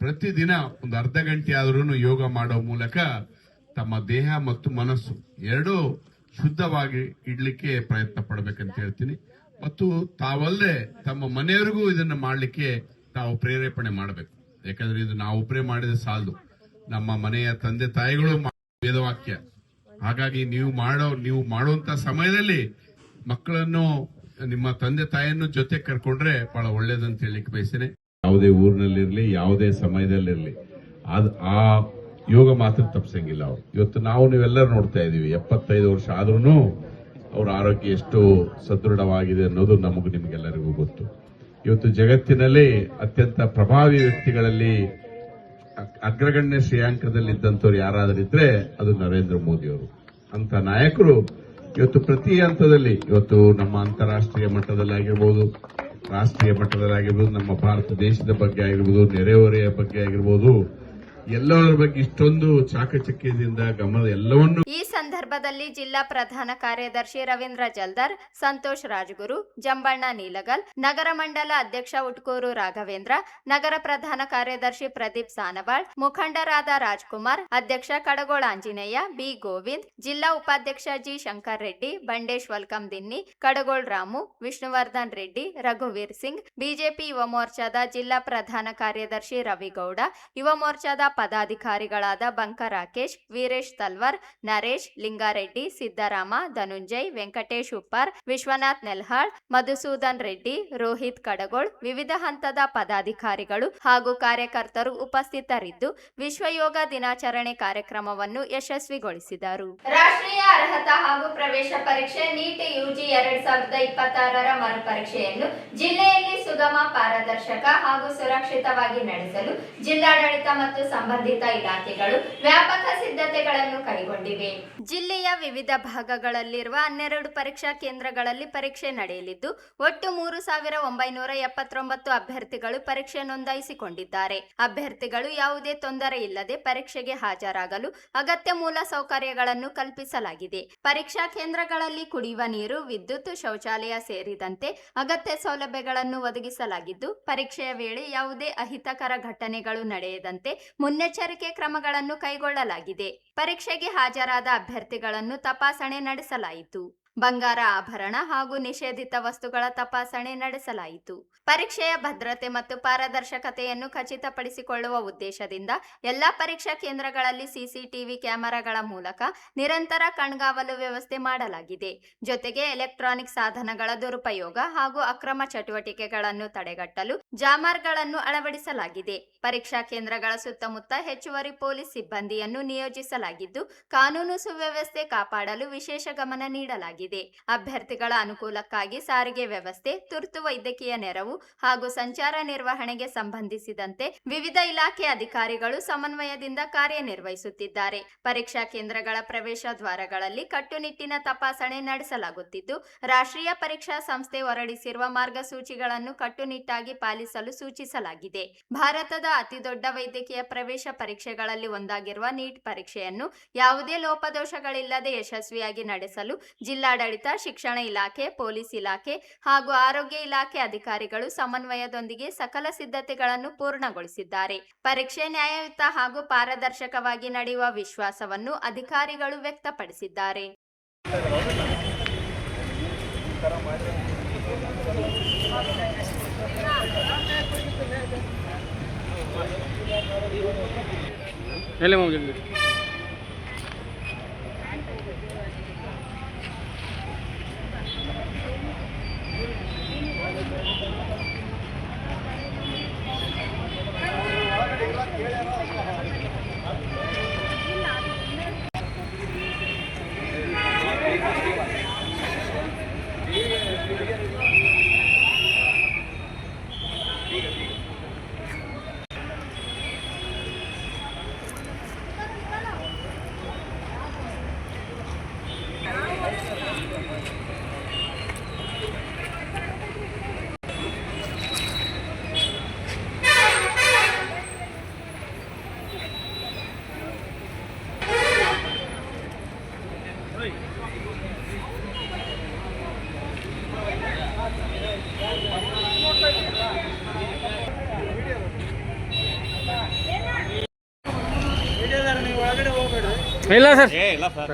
ಪ್ರತಿದಿನ ಒಂದು ಅರ್ಧ ಗಂಟೆ ಆದ್ರೂ ಯೋಗ ಮಾಡೋ ಮೂಲಕ ತಮ್ಮ ದೇಹ ಮತ್ತು ಮನಸ್ಸು ಎರಡೂ ಶುದ್ಧವಾಗಿ ಇಡ್ಲಿಕ್ಕೆ ಪ್ರಯತ್ನ ಪಡಬೇಕಂತ ಹೇಳ್ತೀನಿ. ಮತ್ತು ತಾವಲ್ಲದೆ ತಮ್ಮ ಮನೆಯವರಿಗೂ ಇದನ್ನು ಮಾಡಲಿಕ್ಕೆ ತಾವು ಪ್ರೇರೇಪಣೆ ಮಾಡಬೇಕು. ಯಾಕಂದ್ರೆ ಇದು ನಾವು ಒಬ್ಬರೇ ಮಾಡಿದ ಸಾಲದು, ನಮ್ಮ ಮನೆಯ ತಂದೆ ತಾಯಿಗಳು ವೇದವಾಕ್ಯ. ಹಾಗಾಗಿ ನೀವು ಮಾಡುವಂತ ಸಮಯದಲ್ಲಿ ಮಕ್ಕಳನ್ನು, ನಿಮ್ಮ ತಂದೆ ತಾಯಿಯನ್ನು ಜೊತೆ ಕರ್ಕೊಂಡ್ರೆ ಬಹಳ ಒಳ್ಳೇದಂತ ಹೇಳಿಕ್ ಬಯಸ್ತೇನೆ. ಯಾವುದೇ ಊರಿನಲ್ಲಿರ್ಲಿ, ಯಾವುದೇ ಸಮಯದಲ್ಲಿರ್ಲಿ, ಆ ಯೋಗ ಮಾತ್ರ ತಪ್ಪಿಸಂಗಿಲ್ಲ. ಅವ್ರು ಇವತ್ತು ನೀವೆಲ್ಲರೂ ನೋಡ್ತಾ ಇದೀವಿ, 75 ವರ್ಷ ಆದ್ರೂ ಅವ್ರ ಆರೋಗ್ಯ ಎಷ್ಟು ಸದೃಢವಾಗಿದೆ ಅನ್ನೋದು ನಿಮಗೆಲ್ಲರಿಗೂ ಗೊತ್ತು. ಇವತ್ತು ಜಗತ್ತಿನಲ್ಲಿ ಅತ್ಯಂತ ಪ್ರಭಾವಿ ವ್ಯಕ್ತಿಗಳಲ್ಲಿ ಅಗ್ರಗಣ್ಯ ಶ್ರೇಯಾಂಕದಲ್ಲಿ ಇದ್ದಂಥವ್ರು ಯಾರಾದರಿದ್ರೆ ಅದು ನರೇಂದ್ರ ಮೋದಿ ಅವರು. ಅಂತ ನಾಯಕರು ಇವತ್ತು ಪ್ರತಿ ಹಂತದಲ್ಲಿ, ಇವತ್ತು ನಮ್ಮ ಅಂತಾರಾಷ್ಟ್ರೀಯ ಮಟ್ಟದಲ್ಲಿ ಆಗಿರ್ಬೋದು, ರಾಷ್ಟ್ರೀಯ ಮಟ್ಟದಲ್ಲಿ ಆಗಿರ್ಬೋದು, ನಮ್ಮ ಭಾರತ ದೇಶದ ಬಗ್ಗೆ ಆಗಿರ್ಬೋದು, ನೆರೆಹೊರೆಯ ಬಗ್ಗೆ ಆಗಿರ್ಬೋದು, ಎಲ್ಲರ ಬಗ್ಗೆ ಇಷ್ಟೊಂದು ಚಾಕಚಕ್ಯದಿಂದ ಗಮನ ಎಲ್ಲವನ್ನು. ಈ ಸಂದರ್ಭದಲ್ಲಿ ಜಿಲ್ಲಾ ಪ್ರಧಾನ ಕಾರ್ಯದರ್ಶಿ ರವೀಂದ್ರ ಜಲ್ದರ್, ಸಂತೋಷ್ ರಾಜಗುರು, ಜಂಬಣ್ಣ ನೀಲಗಲ್, ನಗರ ಮಂಡಲ ಅಧ್ಯಕ್ಷ ಉಟ್ಕೂರು ರಾಘವೇಂದ್ರ, ನಗರ ಪ್ರಧಾನ ಕಾರ್ಯದರ್ಶಿ ಪ್ರದೀಪ್ ಸಾನವಾಳ್, ಮುಖಂಡರಾದ ರಾಜ್ಕುಮಾರ್, ಅಧ್ಯಕ್ಷ ಕಡಗೋಳ ಆಂಜನೇಯ, ಬಿ ಗೋವಿಂದ್, ಜಿಲ್ಲಾ ಉಪಾಧ್ಯಕ್ಷ ಜಿ ಶಂಕರ್ ರೆಡ್ಡಿ, ಬಂಡೇಶ್ ವಲ್ಕಮ್ ದಿನ್ನಿ, ಕಡಗೋಳ್ ರಾಮು, ವಿಷ್ಣುವರ್ಧನ್ ರೆಡ್ಡಿ, ರಘುವೀರ್ ಸಿಂಗ್, ಬಿಜೆಪಿ ಯುವ ಮೋರ್ಚಾದ ಜಿಲ್ಲಾ ಪ್ರಧಾನ ಕಾರ್ಯದರ್ಶಿ ರವಿಗೌಡ, ಯುವ ಮೋರ್ಚಾದ ಪದಾಧಿಕಾರಿಗಳಾದ ಬಂಕ ರಾಕೇಶ್, ವೀರೇಶ್ ತಲ್ವರ್, ನರೇಶ್, ಲಿಂಗಾರೆಡ್ಡಿ, ಸಿದ್ದರಾಮ, ಧನುಂಜಯ್, ವೆಂಕಟೇಶ್ ಉಪ್ಪಾರ್, ವಿಶ್ವನಾಥ್ ನೆಲ್ಹಾಳ್, ಮಧುಸೂದನ್ ರೆಡ್ಡಿ, ರೋಹಿತ್ ಕಡಗೋಳ್, ವಿವಿಧ ಹಂತದ ಪದಾಧಿಕಾರಿಗಳು ಹಾಗೂ ಕಾರ್ಯಕರ್ತರು ಉಪಸ್ಥಿತರಿದ್ದು ವಿಶ್ವ ಯೋಗ ದಿನಾಚರಣೆ ಕಾರ್ಯಕ್ರಮವನ್ನು ಯಶಸ್ವಿಗೊಳಿಸಿದರು. ರಾಷ್ಟ್ರೀಯ ಅರ್ಹತಾ ಹಾಗೂ ಪ್ರವೇಶ ಪರೀಕ್ಷೆ ನೀಟ್ ಯುಜಿ 2026ರ ಮರುಪರೀಕ್ಷೆಯನ್ನು ಜಿಲ್ಲೆಯಲ್ಲಿ ಸುಗಮ, ಪಾರದರ್ಶಕ ಹಾಗೂ ಸುರಕ್ಷಿತವಾಗಿ ನಡೆಸಲು ಜಿಲ್ಲಾಡಳಿತ ಮತ್ತು ಸಂಬಂಧಿತ ಇಲಾಖೆಗಳು ವ್ಯಾಪಕ ಸಿದ್ಧತೆಗಳನ್ನು ಕೈಗೊಂಡಿವೆ. ಜಿಲ್ಲೆಯ ವಿವಿಧ ಭಾಗಗಳಲ್ಲಿರುವ 12 ಪರೀಕ್ಷಾ ಕೇಂದ್ರಗಳಲ್ಲಿ ಪರೀಕ್ಷೆ ನಡೆಯಲಿದ್ದು ಒಟ್ಟು 3,979 ಅಭ್ಯರ್ಥಿಗಳು ಪರೀಕ್ಷೆ ನೋಂದಾಯಿಸಿಕೊಂಡಿದ್ದಾರೆ. ಅಭ್ಯರ್ಥಿಗಳು ಯಾವುದೇ ತೊಂದರೆ ಇಲ್ಲದೆ ಪರೀಕ್ಷೆಗೆ ಹಾಜರಾಗಲು ಅಗತ್ಯ ಮೂಲ ಸೌಕರ್ಯಗಳನ್ನು ಕಲ್ಪಿಸಲಾಗಿದೆ. ಪರೀಕ್ಷಾ ಕೇಂದ್ರಗಳಲ್ಲಿ ಕುಡಿಯುವ ನೀರು, ವಿದ್ಯುತ್, ಶೌಚಾಲಯ ಸೇರಿದಂತೆ ಅಗತ್ಯ ಸೌಲಭ್ಯಗಳನ್ನು ಒದಗಿಸಲಾಗಿದ್ದು ಪರೀಕ್ಷೆಯ ವೇಳೆ ಯಾವುದೇ ಅಹಿತಕರ ಘಟನೆಗಳು ನಡೆಯದಂತೆ ಮುನ್ನೆಚ್ಚರಿಕೆ ಕ್ರಮಗಳನ್ನು ಕೈಗೊಳ್ಳಲಾಗಿದೆ. ಪರೀಕ್ಷೆಗೆ ಹಾಜರಾದ ಅಭ್ಯರ್ಥಿಗಳನ್ನು ತಪಾಸಣೆ ನಡೆಸಲಾಯಿತು. ಬಂಗಾರ ಆಭರಣ ಹಾಗೂ ನಿಷೇಧಿತ ವಸ್ತುಗಳ ತಪಾಸಣೆ ನಡೆಸಲಾಯಿತು. ಪರೀಕ್ಷೆಯ ಭದ್ರತೆ ಮತ್ತು ಪಾರದರ್ಶಕತೆಯನ್ನು ಖಚಿತಪಡಿಸಿಕೊಳ್ಳುವ ಉದ್ದೇಶದಿಂದ ಎಲ್ಲಾ ಪರೀಕ್ಷಾ ಕೇಂದ್ರಗಳಲ್ಲಿ ಸಿಸಿಟಿವಿ ಕ್ಯಾಮೆರಾಗಳ ಮೂಲಕ ನಿರಂತರ ಕಣ್ಗಾವಲು ವ್ಯವಸ್ಥೆ ಮಾಡಲಾಗಿದೆ. ಜೊತೆಗೆ ಎಲೆಕ್ಟ್ರಾನಿಕ್ ಸಾಧನಗಳ ದುರುಪಯೋಗ ಹಾಗೂ ಅಕ್ರಮ ಚಟುವಟಿಕೆಗಳನ್ನು ತಡೆಗಟ್ಟಲು ಜಾಮರ್ಗಳನ್ನು ಅಳವಡಿಸಲಾಗಿದೆ. ಪರೀಕ್ಷಾ ಕೇಂದ್ರಗಳ ಸುತ್ತಮುತ್ತ ಹೆಚ್ಚುವರಿ ಪೊಲೀಸ್ ಸಿಬ್ಬಂದಿಯನ್ನು ನಿಯೋಜಿಸಲಾಗಿದ್ದು, ಕಾನೂನು ಸುವ್ಯವಸ್ಥೆ ಕಾಪಾಡಲು ವಿಶೇಷ ಗಮನ ನೀಡಲಾಗಿದೆ. ಅಭ್ಯರ್ಥಿಗಳ ಅನುಕೂಲಕ್ಕಾಗಿ ಸಾರಿಗೆ ವ್ಯವಸ್ಥೆ, ತುರ್ತು ವೈದ್ಯಕೀಯ ನೆರವು ಹಾಗೂ ಸಂಚಾರ ನಿರ್ವಹಣೆಗೆ ಸಂಬಂಧಿಸಿದಂತೆ ವಿವಿಧ ಇಲಾಖೆ ಅಧಿಕಾರಿಗಳು ಸಮನ್ವಯದಿಂದ ಕಾರ್ಯನಿರ್ವಹಿಸುತ್ತಿದ್ದಾರೆ. ಪರೀಕ್ಷಾ ಕೇಂದ್ರಗಳ ಪ್ರವೇಶ ದ್ವಾರಗಳಲ್ಲಿ ಕಟ್ಟುನಿಟ್ಟಿನ ತಪಾಸಣೆ ನಡೆಸಲಾಗುತ್ತಿದ್ದು, ರಾಷ್ಟ್ರೀಯ ಪರೀಕ್ಷಾ ಸಂಸ್ಥೆ ಹೊರಡಿಸಿರುವ ಮಾರ್ಗಸೂಚಿಗಳನ್ನು ಕಟ್ಟುನಿಟ್ಟಾಗಿ ಪಾಲಿಸಲು ಸೂಚಿಸಲಾಗಿದೆ. ಭಾರತದ ಅತಿದೊಡ್ಡ ವೈದ್ಯಕೀಯ ಪ್ರವೇಶ ಪರೀಕ್ಷೆಗಳಲ್ಲಿ ಒಂದಾಗಿರುವ ನೀಟ್ ಪರೀಕ್ಷೆಯನ್ನು ಯಾವುದೇ ಲೋಪದೋಷಗಳಿಲ್ಲದೆ ಯಶಸ್ವಿಯಾಗಿ ನಡೆಸಲು ಜಿಲ್ಲಾಡಳಿತ, ಶಿಕ್ಷಣ ಇಲಾಖೆ, ಪೊಲೀಸ್ ಇಲಾಖೆ ಹಾಗೂ ಆರೋಗ್ಯ ಇಲಾಖೆ ಅಧಿಕಾರಿಗಳು ಸಮನ್ವಯದೊಂದಿಗೆ ಸಕಲ ಸಿದ್ಧತೆಗಳನ್ನು ಪೂರ್ಣಗೊಳಿಸಿದ್ದಾರೆ. ಪರೀಕ್ಷೆ ನ್ಯಾಯಯುತ ಹಾಗೂ ಪಾರದರ್ಶಕವಾಗಿ ನಡೆಯುವ ವಿಶ್ವಾಸವನ್ನು ಅಧಿಕಾರಿಗಳು ವ್ಯಕ್ತಪಡಿಸಿದ್ದಾರೆ. ಇಲ್ಲ ಸರ್.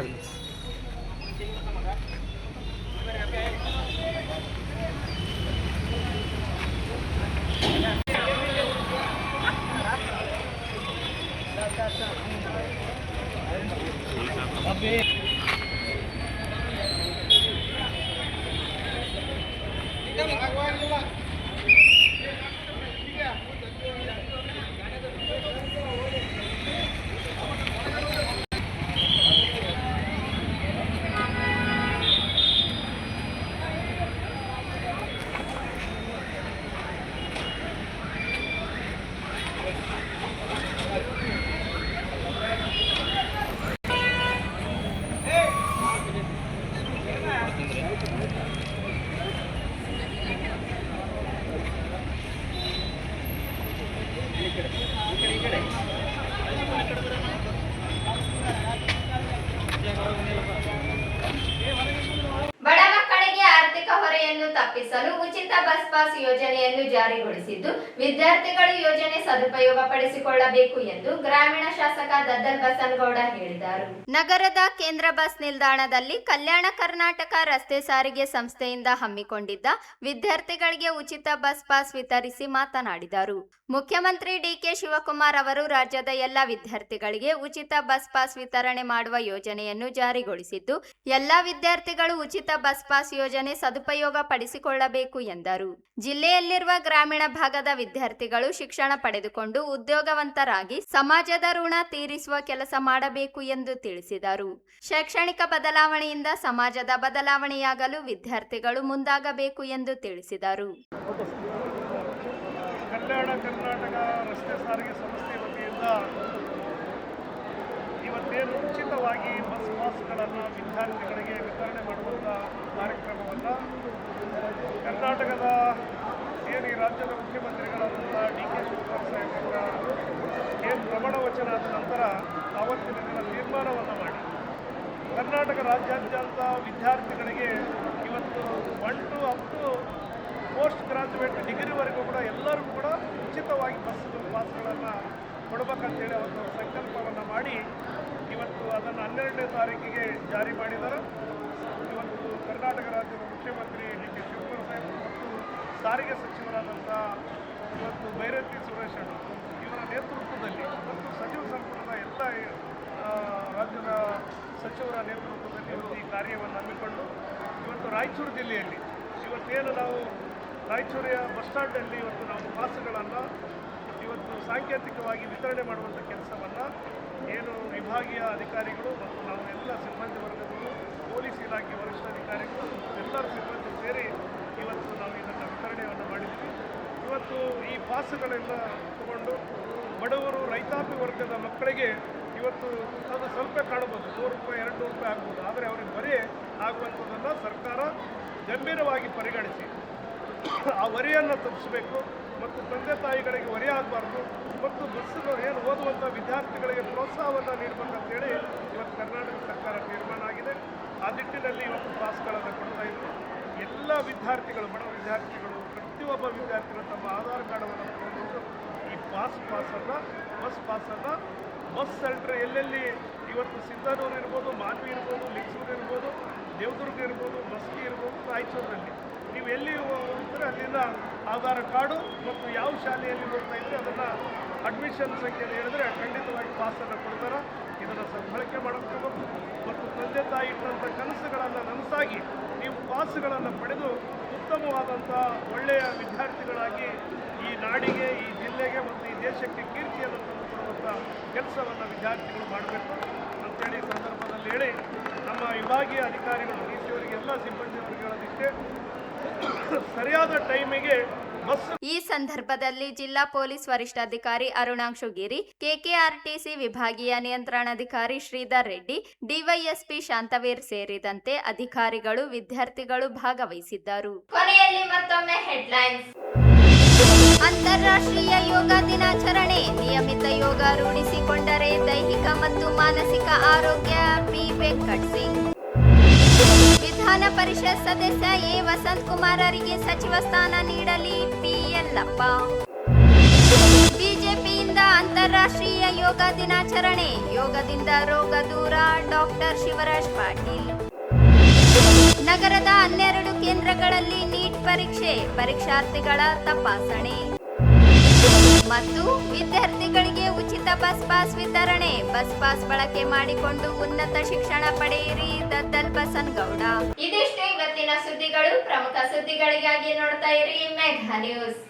ಬಡ ಮಕ್ಕಳಿಗೆ ಆರ್ಥಿಕ ಹೊರೆಯನ್ನು ತಪ್ಪಿಸಲು ಉಚಿತ ಬಸ್ ಪಾಸ್ ಯೋಜನೆಯನ್ನು ಜಾರಿಗೊಳಿಸಿದ್ದು, ವಿದ್ಯಾರ್ಥಿಗಳು ಯೋಜನೆ ಸದುಪಯೋಗ ಪಡಿಸಿಕೊಳ್ಳಬೇಕು ಎಂದು ಗ್ರಾಮೀಣ ಶಾಸಕ ದದ್ದಲ್ ಬಸನಗೌಡ ಹೇಳಿದರು. ನಗರದ ಕೇಂದ್ರ ಬಸ್ ನಿಲ್ದಾಣದಲ್ಲಿ ಕಲ್ಯಾಣ ಕರ್ನಾಟಕ ರಸ್ತೆ ಸಾರಿಗೆ ಸಂಸ್ಥೆಯಿಂದ ಹಮ್ಮಿಕೊಂಡಿದ್ದ ವಿದ್ಯಾರ್ಥಿಗಳಿಗೆ ಉಚಿತ ಬಸ್ ಪಾಸ್ ವಿತರಿಸಿ ಮಾತನಾಡಿದರು. ಮುಖ್ಯಮಂತ್ರಿ ಡಿಕೆ ಶಿವಕುಮಾರ್ ಅವರು ರಾಜ್ಯದ ಎಲ್ಲ ವಿದ್ಯಾರ್ಥಿಗಳಿಗೆ ಉಚಿತ ಬಸ್ ಪಾಸ್ ವಿತರಣೆ ಮಾಡುವ ಯೋಜನೆಯನ್ನು ಜಾರಿಗೊಳಿಸಿದ್ದು, ಎಲ್ಲ ವಿದ್ಯಾರ್ಥಿಗಳು ಉಚಿತ ಬಸ್ ಪಾಸ್ ಯೋಜನೆ ಸದುಪಯೋಗ ಪಡಿಸಿಕೊಳ್ಳಬೇಕು ಎಂದರು. ಜಿಲ್ಲೆಯಲ್ಲಿರುವ ಗ್ರಾಮೀಣ ಭಾಗದ ವಿದ್ಯಾರ್ಥಿಗಳು ಶಿಕ್ಷಣ ಪಡೆದುಕೊಂಡು ಉದ್ಯೋಗವಂತರಾಗಿ ಸಮಾಜದ ಋಣ ತೀರಿಸುವ ಕೆಲಸ ಮಾಡಬೇಕು ಎಂದು ತಿಳಿಸಿದರು. ಶೈಕ್ಷಣಿಕ ಬದಲಾವಣೆಯಿಂದ ಸಮಾಜದ ಬದಲಾವಣೆಯಾಗಲು ವಿದ್ಯಾರ್ಥಿಗಳು ಮುಂದಾಗಬೇಕು ಎಂದು ತಿಳಿಸಿದರು. ಕಲ್ಯಾಣ ಕರ್ನಾಟಕ ರಸ್ತೆ ಸಾರಿಗೆ ಸಂಸ್ಥೆ ವತಿಯಿಂದ ಇವತ್ತೇನು ಉಚಿತವಾಗಿ ಬಸ್ ಪಾಸ್ಗಳನ್ನು ವಿದ್ಯಾರ್ಥಿಗಳಿಗೆ ವಿತರಣೆ ಮಾಡುವಂಥ ಕಾರ್ಯಕ್ರಮವನ್ನು ಕರ್ನಾಟಕದ ಏನು ರಾಜ್ಯದ ಮುಖ್ಯಮಂತ್ರಿಗಳಾದಂಥ ಡಿಕೆ ಶಿವಕುಮಾರ್ ಸಾಹೇಬರ ಏನು ಪ್ರಮಾಣ ವಚನ ಆದ ನಂತರ ಆವತ್ತಿನ ದಿನ ತೀರ್ಮಾನವನ್ನು ಮಾಡಿ ಕರ್ನಾಟಕ ರಾಜ್ಯಾದ್ಯಂತ ವಿದ್ಯಾರ್ಥಿಗಳಿಗೆ ಇವತ್ತು 1 to up to post graduate ಡಿಗ್ರಿವರೆಗೂ ಕೂಡ ಎಲ್ಲರಿಗೂ ಕೂಡ ಉಚಿತವಾಗಿ ಬಸ್ ಪಾಸ್ಗಳನ್ನು ಕೊಡಬೇಕಂತೇಳಿ ಒಂದು ಸಂಕಲ್ಪವನ್ನು ಮಾಡಿ ಇವತ್ತು ಅದನ್ನು 12ನೇ ತಾರೀಕಿಗೆ ಜಾರಿ ಮಾಡಿದ್ದಾರೆ. ಇವತ್ತು ಕರ್ನಾಟಕ ರಾಜ್ಯದ ಮುಖ್ಯಮಂತ್ರಿ ಡಿ ಕೆ ಶಿವಕುಮಾರ್ ಸಾಹೇಬರು ಮತ್ತು ಸಾರಿಗೆ ಸಚಿವರಾದಂಥ ಇವತ್ತು ಭೈರತಿ ಸುರೇಶ್ ಇವರ ನೇತೃತ್ವದಲ್ಲಿ ಮತ್ತು ಸಚಿವ ಸಂಪುಟದ ಎಲ್ಲ ರಾಜ್ಯದ ಸಚಿವರ ನೇತೃತ್ವದಲ್ಲಿ ಇವತ್ತು ಈ ಕಾರ್ಯವನ್ನು ಹಮ್ಮಿಕೊಂಡು ಇವತ್ತು ರಾಯಚೂರು ಜಿಲ್ಲೆಯಲ್ಲಿ ಇವತ್ತೇನು ನಾವು ರಾಯಚೂರಿನ ಬಸ್ ಸ್ಟ್ಯಾಂಡಲ್ಲಿ ಇವತ್ತು ನಾವು ಪಾಸ್ಗಳನ್ನು ಇವತ್ತು ಸಾಂಕೇತಿಕವಾಗಿ ವಿತರಣೆ ಮಾಡುವಂಥ ಕೆಲಸವನ್ನು ಏನು ವಿಭಾಗೀಯ ಅಧಿಕಾರಿಗಳು ಮತ್ತು ನಾವು ಎಲ್ಲ ಸಿಬ್ಬಂದಿ ವರ್ಗದವರು ಪೊಲೀಸ್ ಇಲಾಖೆ ವರಿಷ್ಠಾಧಿಕಾರಿಗಳು ಎಲ್ಲರ ಸಿಬ್ಬಂದಿ ಸೇರಿ ಇವತ್ತು ನಾವು ಇದನ್ನು ವಿತರಣೆಯನ್ನು ಮಾಡಿದ್ವಿ. ಇವತ್ತು ಈ ಪಾಸ್ಗಳೆಲ್ಲ ತಗೊಂಡು ಬಡವರು ರೈತಾಪಿ ವರ್ಗದ ಮಕ್ಕಳಿಗೆ ಇವತ್ತು ಅದು ಸ್ವಲ್ಪ ಕಾಣಬಹುದು, 100 ರೂಪಾಯಿ 200 ರೂಪಾಯಿ ಆಗ್ಬೋದು, ಆದರೆ ಅವರಿಗೆ ಬರೀ ಆಗುವಂಥದ್ದನ್ನು ಸರ್ಕಾರ ಗಂಭೀರವಾಗಿ ಪರಿಗಣಿಸಿ ಆ ಹೊರೆಯನ್ನು ತಪ್ಪಿಸಬೇಕು ಮತ್ತು ತಂದೆ ತಾಯಿಗಳಿಗೆ ಹೊರೆ ಆಗಬಾರ್ದು ಮತ್ತು ಬಸ್ಸುಗಳು ಏನು ಓದುವಂಥ ವಿದ್ಯಾರ್ಥಿಗಳಿಗೆ ಪ್ರೋತ್ಸಾಹವನ್ನು ನೀಡಬೇಕಂತೇಳಿ ಇವತ್ತು ಕರ್ನಾಟಕ ಸರ್ಕಾರ ತೀರ್ಮಾನ ಆಗಿದೆ. ಆ ನಿಟ್ಟಿನಲ್ಲಿ ಇವತ್ತು ಪಾಸ್ಗಳನ್ನು ಕೊಡ್ತಾ ಇದ್ರು. ಎಲ್ಲ ವಿದ್ಯಾರ್ಥಿಗಳು, ಬಡ ವಿದ್ಯಾರ್ಥಿಗಳು, ಪ್ರತಿಯೊಬ್ಬ ವಿದ್ಯಾರ್ಥಿಗಳು ತಮ್ಮ ಆಧಾರ್ ಕಾರ್ಡನ್ನು ತಗೊಂಡು ಈ ಬಸ್ ಪಾಸನ್ನು ಬಸ್ ಸೆಂಟ್ರ್ ಎಲ್ಲೆಲ್ಲಿ ಇವತ್ತು ಸಿಂಧನೂರು ಇರ್ಬೋದು, ಮಾನ್ವಿ ಇರ್ಬೋದು, ಲಿಂಗಸೂರು ಇರ್ಬೋದು, ದೇವದುರ್ಗ ಇರ್ಬೋದು, ಮಸ್ಕಿ ಇರ್ಬೋದು, ರಾಯಚೂರಿನಲ್ಲಿ ನೀವು ಎಲ್ಲಿ ಹೋಗ್ತಾರೆ ಅಲ್ಲಿಂದ ಆಧಾರ್ ಕಾರ್ಡು ಮತ್ತು ಯಾವ ಶಾಲೆಯಲ್ಲಿ ಹೋಗ್ತಾ ಇದ್ರೆ ಅದನ್ನು ಅಡ್ಮಿಷನ್ ಸಂಖ್ಯೆಯನ್ನು ಹೇಳಿದ್ರೆ ಖಂಡಿತವಾಗಿ ಪಾಸನ್ನು ಕೊಡ್ತಾರೆ. ಇದನ್ನು ಸದ್ಬಳಕೆ ಮಾಡಬೇಕು ಮತ್ತು ತಂದೆ ತಾಯಿ ಇಟ್ಟಂಥ ಕನಸುಗಳನ್ನು ನನಸಾಗಿ ನೀವು ಪಾಸ್ಗಳನ್ನು ಪಡೆದು ಉತ್ತಮವಾದಂಥ ಒಳ್ಳೆಯ ವಿದ್ಯಾರ್ಥಿಗಳಾಗಿ ಈ ನಾಡಿಗೆ, ಈ ಜಿಲ್ಲೆಗೆ ಮತ್ತು ಈ ದೇಶಕ್ಕೆ ಕೀರ್ತಿಯನ್ನು ತಂದುಕೊಡುವಂಥ ಕೆಲಸವನ್ನು ವಿದ್ಯಾರ್ಥಿಗಳು ಮಾಡಬೇಕು ಅಂತೇಳಿ ಸಂದರ್ಭದಲ್ಲಿ ಹೇಳಿ ನಮ್ಮ ವಿಭಾಗೀಯ ಅಧಿಕಾರಿಗಳು ಡಿಸಿಯವರಿಗೆಲ್ಲ ಸಿಬ್ಬಂದಿ ವರ್ಗಗಳದಿಷ್ಟೇ ಸರಿಯಾದ ಟೈಮಿಗೆ ಬಸ್. ಈ ಸಂದರ್ಭದಲ್ಲಿ ಜಿಲ್ಲಾ ಪೊಲೀಸ್ ವರಿಷ್ಠಾಧಿಕಾರಿ ಅರುಣಾಂಶು ಗಿರಿ, ಕೆಕೆಆರ್ಟಿಸಿ ವಿಭಾಗೀಯ ನಿಯಂತ್ರಣಾಧಿಕಾರಿ ಶ್ರೀಧರ್ ರೆಡ್ಡಿ, ಡಿವೈಎಸ್ಪಿ ಶಾಂತವೀರ್ ಸೇರಿದಂತೆ ಅಧಿಕಾರಿಗಳು, ವಿದ್ಯಾರ್ಥಿಗಳು ಭಾಗವಹಿಸಿದ್ದರು. ಕೊನೆಯಲ್ಲಿ ಮತ್ತೊಮ್ಮೆ ಹೆಡ್ಲೈನ್ಸ್. ಅಂತಾರಾಷ್ಟ್ರೀಯ ಯೋಗ ದಿನಾಚರಣೆ, ನಿಯಮಿತ ಯೋಗ ರೂಢಿಸಿಕೊಂಡರೆ ದೈಹಿಕ ಮತ್ತು ಮಾನಸಿಕ ಆರೋಗ್ಯ. ಪಿ ವೆಂಕಟ್ ಸಿಂಗ್. ವಿಧಾನ ಪರಿಷತ್ ಸದಸ್ಯ ಎ ವಸಂತ್ ಕುಮಾರರಿಗೆ ಸಚಿವ ಸ್ಥಾನ ನೀಡಲಿ. ಪಿ ಯಲ್ಲಪ್ಪ. ಬಿಜೆಪಿಯಿಂದ ಅಂತಾರಾಷ್ಟ್ರೀಯ ಯೋಗ ದಿನಾಚರಣೆ, ಯೋಗದಿಂದ ರೋಗ ದೂರ. ಡಾಕ್ಟರ್ ಶಿವರಾಜ್ ಪಾಟೀಲ್. ನಗರದ 12 ಕೇಂದ್ರಗಳಲ್ಲಿ ನೀಟ್ ಪರೀಕ್ಷೆ, ಪರೀಕ್ಷಾರ್ಥಿಗಳ ತಪಾಸಣೆ ಮತ್ತು ವಿದ್ಯಾರ್ಥಿಗಳಿಗೆ ಉಚಿತ ಬಸ್ ಪಾಸ್ ವಿತರಣೆ. ಬಸ್ ಪಾಸ್ ಬಳಕೆ ಮಾಡಿಕೊಂಡು ಉನ್ನತ ಶಿಕ್ಷಣ ಪಡೆಯಿರಿ. ದದ್ದಲ್ ಬಸನಗೌಡ. ಇದಿಷ್ಟು ಇವತ್ತಿನ ಸುದ್ದಿಗಳು. ಪ್ರಮುಖ ಸುದ್ದಿಗಳಿಗಾಗಿ ನೋಡ್ತಾ ಇರಿ ಮೆಗಾ ನ್ಯೂಸ್.